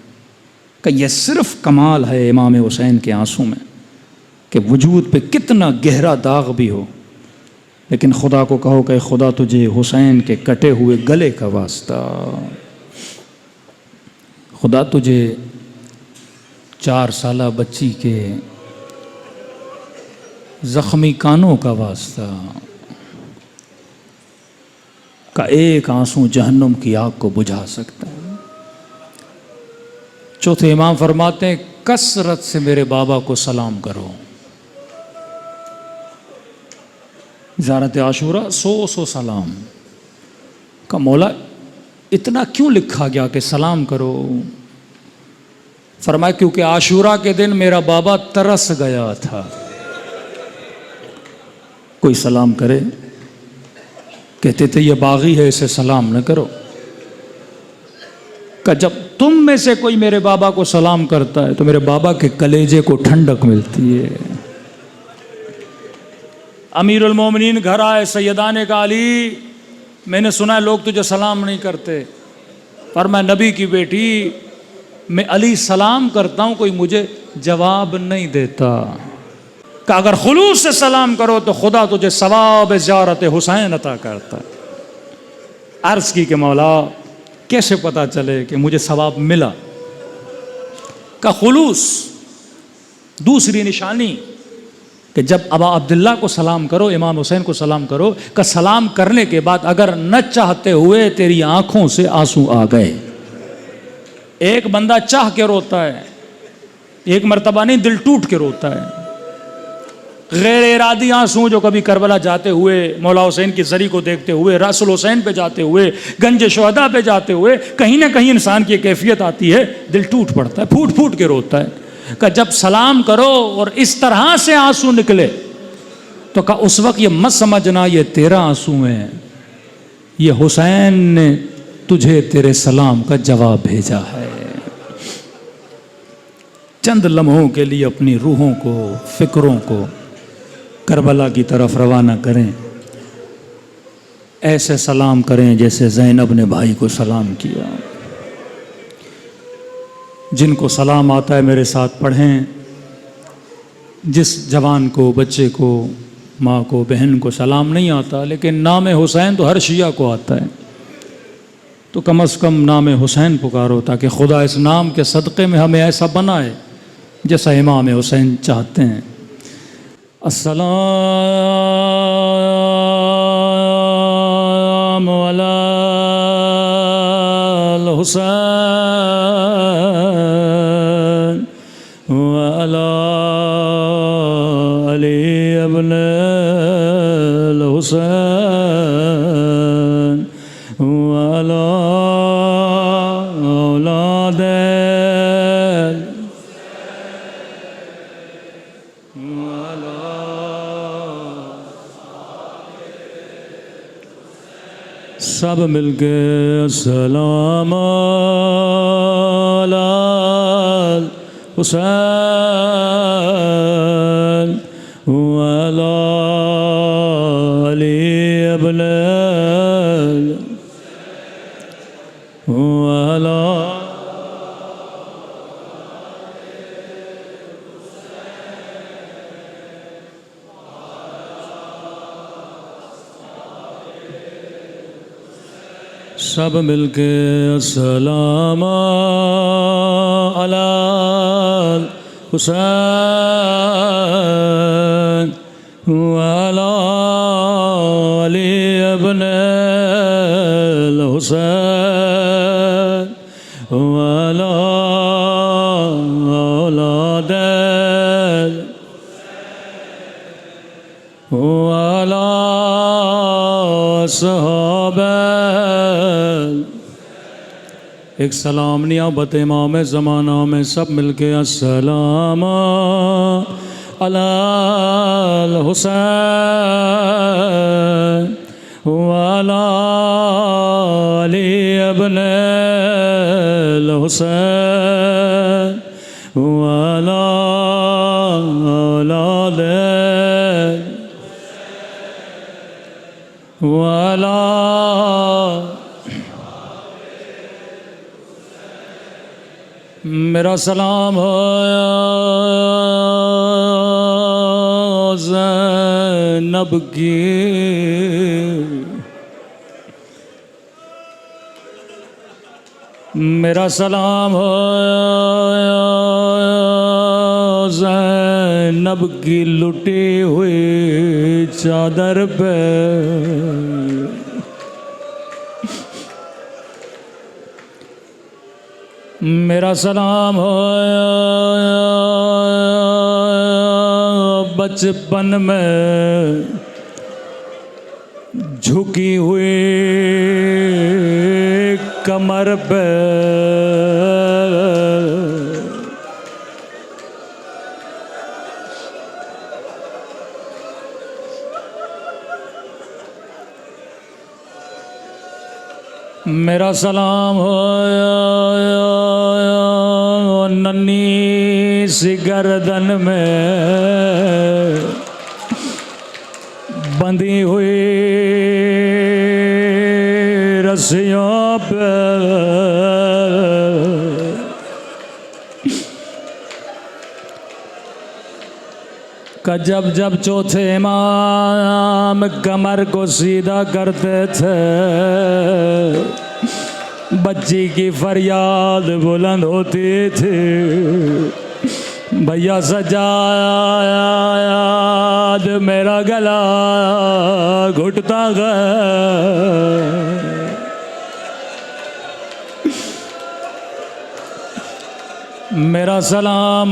کہ یہ صرف کمال ہے امام حسین کے آنسو میں کہ وجود پہ کتنا گہرا داغ بھی ہو، لیکن خدا کو کہو کہ خدا تجھے حسین کے کٹے ہوئے گلے کا واسطہ، خدا تجھے 4 سالہ بچی کے زخمی کانوں کا واسطہ کا ایک آنسو جہنم کی آگ کو بجھا سکتا ہے۔ چوتھے امام فرماتے ہیں کثرت سے میرے بابا کو سلام کرو۔ زیارت عاشورہ 100 سلام کا مولا اتنا کیوں لکھا گیا کہ سلام کرو؟ فرمایا کیونکہ عاشورہ کے دن میرا بابا ترس گیا تھا۔ کوئی سلام کرے، کہتے تھے یہ باغی ہے اسے سلام نہ کرو۔ کہ جب تم میں سے کوئی میرے بابا کو سلام کرتا ہے تو میرے بابا کے کلیجے کو ٹھنڈک ملتی ہے۔ امیر المومنین گھر آئے، سیدہ نے کہا علی میں نے سنا ہے لوگ تجھے سلام نہیں کرتے۔ فرمایا نبی کی بیٹی میں علی سلام کرتا ہوں کوئی مجھے جواب نہیں دیتا، کہ اگر خلوص سے سلام کرو تو خدا تجھے ثواب زیارت حسین عطا کرتا ہے۔ عرض کی کہ مولا کیسے پتا چلے کہ مجھے ثواب ملا؟ کا خلوص۔ دوسری نشانی کہ جب ابا عبداللہ کو سلام کرو، امام حسین کو سلام کرو، کا سلام کرنے کے بعد اگر نہ چاہتے ہوئے تیری آنکھوں سے آنسو آ گئے۔ ایک بندہ چاہ کے روتا ہے، ایک مرتبہ نہیں دل ٹوٹ کے روتا ہے۔ غیر ارادی آنسو جو کبھی کربلا جاتے ہوئے، مولا حسین کی زری کو دیکھتے ہوئے، راس الحسین پہ جاتے ہوئے، گنج شہداء پہ جاتے ہوئے، کہیں نہ کہیں انسان کی کیفیت آتی ہے، دل ٹوٹ پڑتا ہے، پھوٹ پھوٹ کے روتا ہے۔ کہ جب سلام کرو اور اس طرح سے آنسو نکلے تو کہ اس وقت یہ مت سمجھنا یہ تیرا آنسو ہے، یہ حسین نے تجھے تیرے سلام کا جواب بھیجا ہے۔ چند لمحوں کے لیے اپنی روحوں کو، فکروں کو کربلا کی طرف روانہ کریں، ایسے سلام کریں جیسے زینب نے بھائی کو سلام کیا۔ جن کو سلام آتا ہے میرے ساتھ پڑھیں۔ جس جوان کو، بچے کو، ماں کو، بہن کو سلام نہیں آتا لیکن نام حسین تو ہر شیعہ کو آتا ہے، تو کم از کم نام حسین پکارو تاکہ خدا اس نام کے صدقے میں ہمیں ایسا بنائے جیسا امام حسین چاہتے ہیں۔ السلام علی الحسین وعلی علی ابن الحسین وعلی اولاد سب مل کے السلام علی الحسین وعلی علی ابن وعلی سب مل کے السلام علی الحسین وعلی علی ابن الحسین وعلی اولاد وعلی صحابہ۔ ایک سلام نیابت امام زمانہ میں سب مل کے السلام علی الحسین وعلی علی ابن الحسین وعلی اولاد وعلی میرا سلام ہو زینب کی میرا سلام ہو زینب کی لٹی ہوئی چادر پہ میرا سلام ہو بچپن میں جھکی ہوئی کمر پہ میرا سلام ہو ننھی سی گردن میں بندھی ہوئی رسیوں پہ کہ جب جب چوتھے امام کمر کو سیدھا کرتے تھے بچی کی فریاد بلند ہوتی تھی بھیا سجاد میرا گلا گھٹتا گیا میرا سلام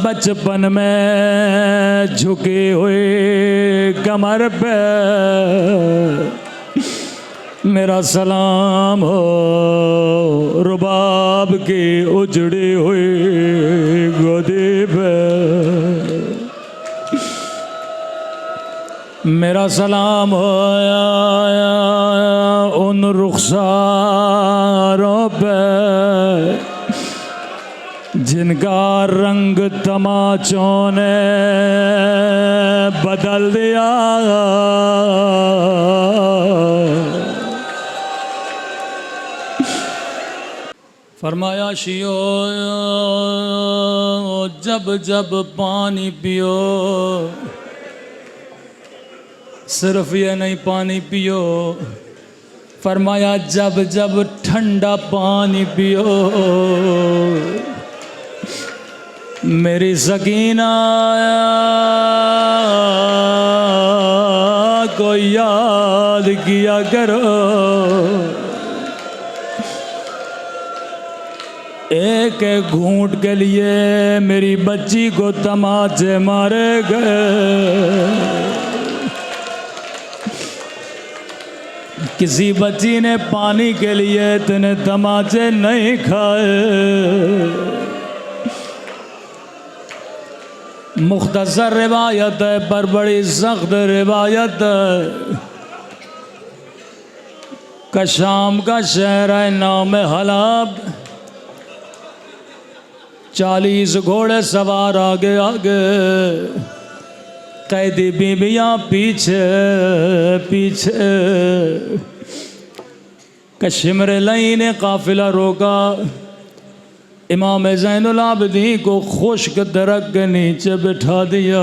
بچپن میں جھکی ہوئی کمر پہ میرا سلام ہو رباب کی اجڑی ہوئی گودی پہ میرا سلام ہو ان رخساروں پہ جن کا رنگ تماچوں نے بدل دیا فرمایا شیو جب جب پانی پیو صرف یہ نہیں پانی پیو فرمایا جب جب ٹھنڈا پانی پیو میری سکینہ کو یاد کیا کرو ایک ایک گھونٹ کے لیے میری بچی کو تماچے مارے گئے کسی بچی نے پانی کے لیے اتنے تماچے نہیں کھائے مختصر روایت ہے پر بڑی سخت روایت ہے کہ شام کا شہر ہے نام حلب 40 گھوڑے سوار آگے آگے قیدی بیویاں پیچھے پیچھے کشمر لئی نے قافلہ روکا امام زین العابدین کو خشک درخت کے نیچے بٹھا دیا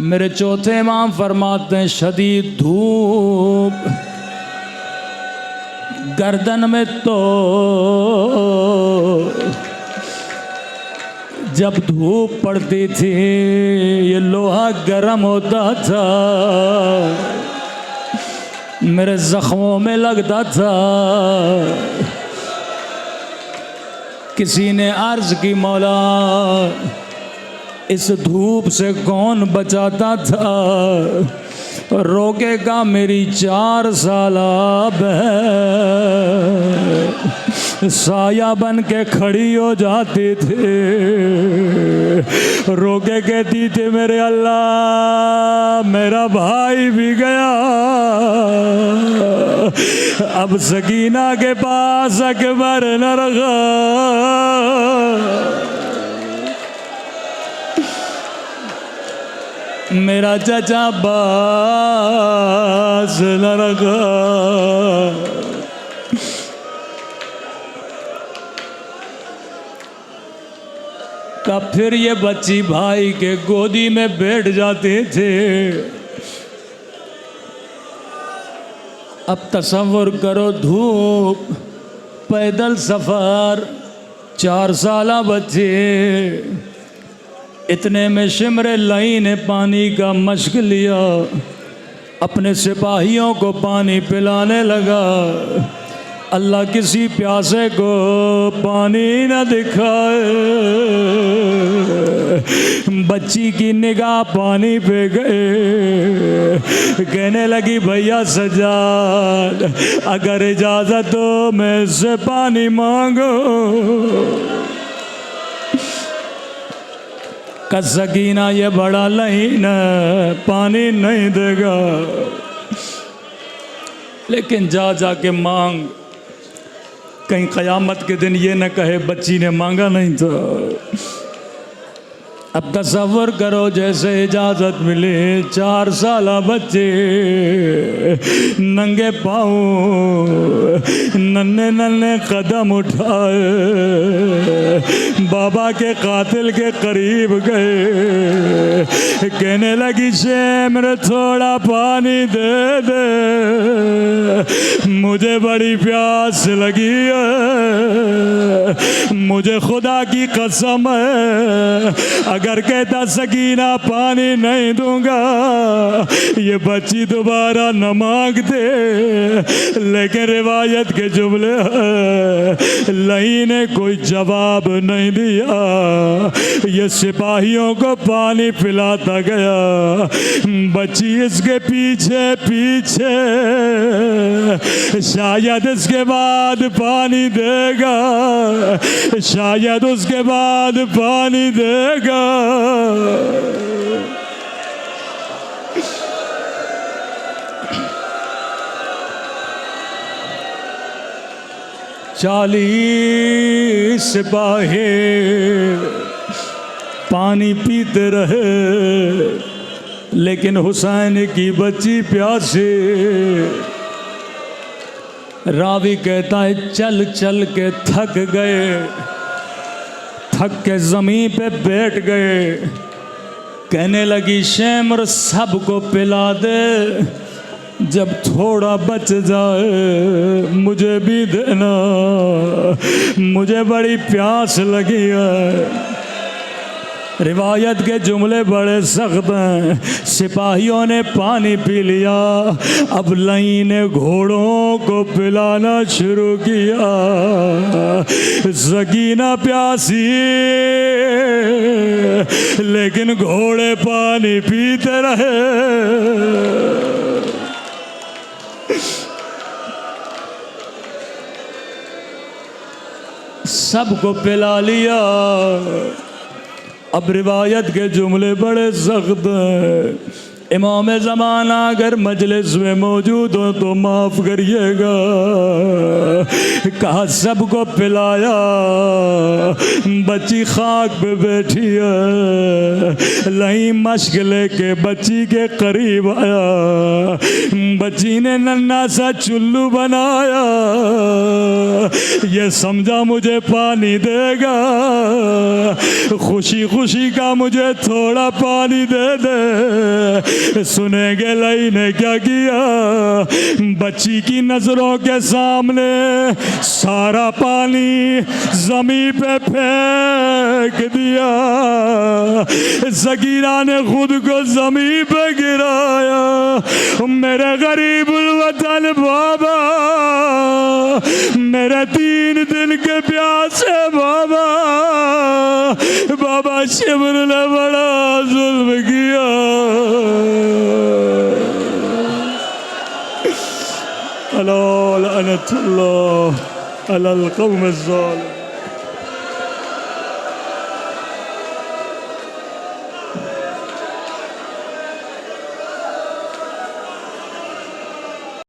میرے چوتھے امام فرماتے ہیں شدید دھوپ گردن میں تو جب دھوپ پڑتی تھی یہ لوہا گرم ہوتا تھا میرے زخموں میں لگتا تھا کسی نے عرض کی مولا اس دھوپ سے کون بچاتا تھا روکے گا میری 4 سالہ بہن سایہ بن کے کھڑی ہو جاتی تھی روکے کہتی تھی میرے اللہ میرا بھائی بھی گیا اب سکینہ کے پاس اکبر نہ رکھا میرا چچا باز نہ رکھا کہ پھر یہ بچی بھائی کے گودی میں بیٹھ جاتے تھے اب تصور کرو دھوپ پیدل سفر 4 سالہ بچے، اتنے میں شمر لئی نے پانی کا مشق لیا، اپنے سپاہیوں کو پانی پلانے لگا۔ اللہ کسی پیاسے کو پانی نہ دکھائے۔ بچی کی نگاہ پانی پہ گئے، کہنے لگی بھیا سجاد اگر اجازت ہو میں اس سے پانی مانگو۔ کہ سکینہ یہ بڑا لعین ہے، پانی نہیں دے گا، لیکن جا جا کے مانگ، کہیں قیامت کے دن یہ نہ کہے بچی نے مانگا نہیں تھا۔ اب تصور کرو جیسے اجازت ملے، 4 سالہ بچے ننگے پاؤں ننھے ننھے قدم اٹھائے، بابا کے قاتل کے قریب گئے، کہنے لگی شمر تھوڑا پانی دے دے، مجھے بڑی پیاس لگی ہے، مجھے خدا کی قسم ہے اگر کہتا سکینہ پانی نہیں دوں گا یہ بچی دوبارہ نہ مانگ دے، لیکن روایت کے جملے ہیں لئی نے کوئی جواب نہیں دیا، یہ سپاہیوں کو پانی پلاتا گیا، بچی اس کے پیچھے پیچھے، شاید اس کے بعد پانی دے گا، شاید اس کے بعد پانی دے گا۔ 40 سپاہی پانی پیتے رہے، لیکن حسین کی بچی پیاسی۔ راوی کہتا ہے چل چل کے تھک گئے، تھک کے زمین پہ بیٹھ گئے، کہنے لگی شمر سب کو پلا دے، جب تھوڑا بچ جائے مجھے بھی دینا، مجھے بڑی پیاس لگی ہے۔ روایت کے جملے بڑے سخت ہیں، سپاہیوں نے پانی پی لیا، اب لئی نے گھوڑوں کو پلانا شروع کیا، سکینہ پیاسی لیکن گھوڑے پانی پیتے رہے۔ سب کو پلا لیا، اب روایت کے جملے بڑے سخت ہیں، امام زمانہ اگر مجلس میں موجود ہو تو معاف کریے گا، کہا سب کو پلایا، بچی خاک پہ بیٹھی ہے، لئی مشک لے کے بچی کے قریب آیا، بچی نے ننھا سا چلو بنایا، یہ سمجھا مجھے پانی دے گا، خوشی خوشی کا مجھے تھوڑا پانی دے دے۔ سنیں گے لئی نے کیا کیا، بچی کی نظروں کے سامنے سارا پانی زمین پہ پھینک دیا، سکینہ نے خود کو زمین پہ گرایا، میرے غریب الوطن بابا، میرے 3 دن کے پیاسے بابا، بابا شمر نے بڑا ظلم کیا، الا لعنت اللہ علی القوم الظالمین۔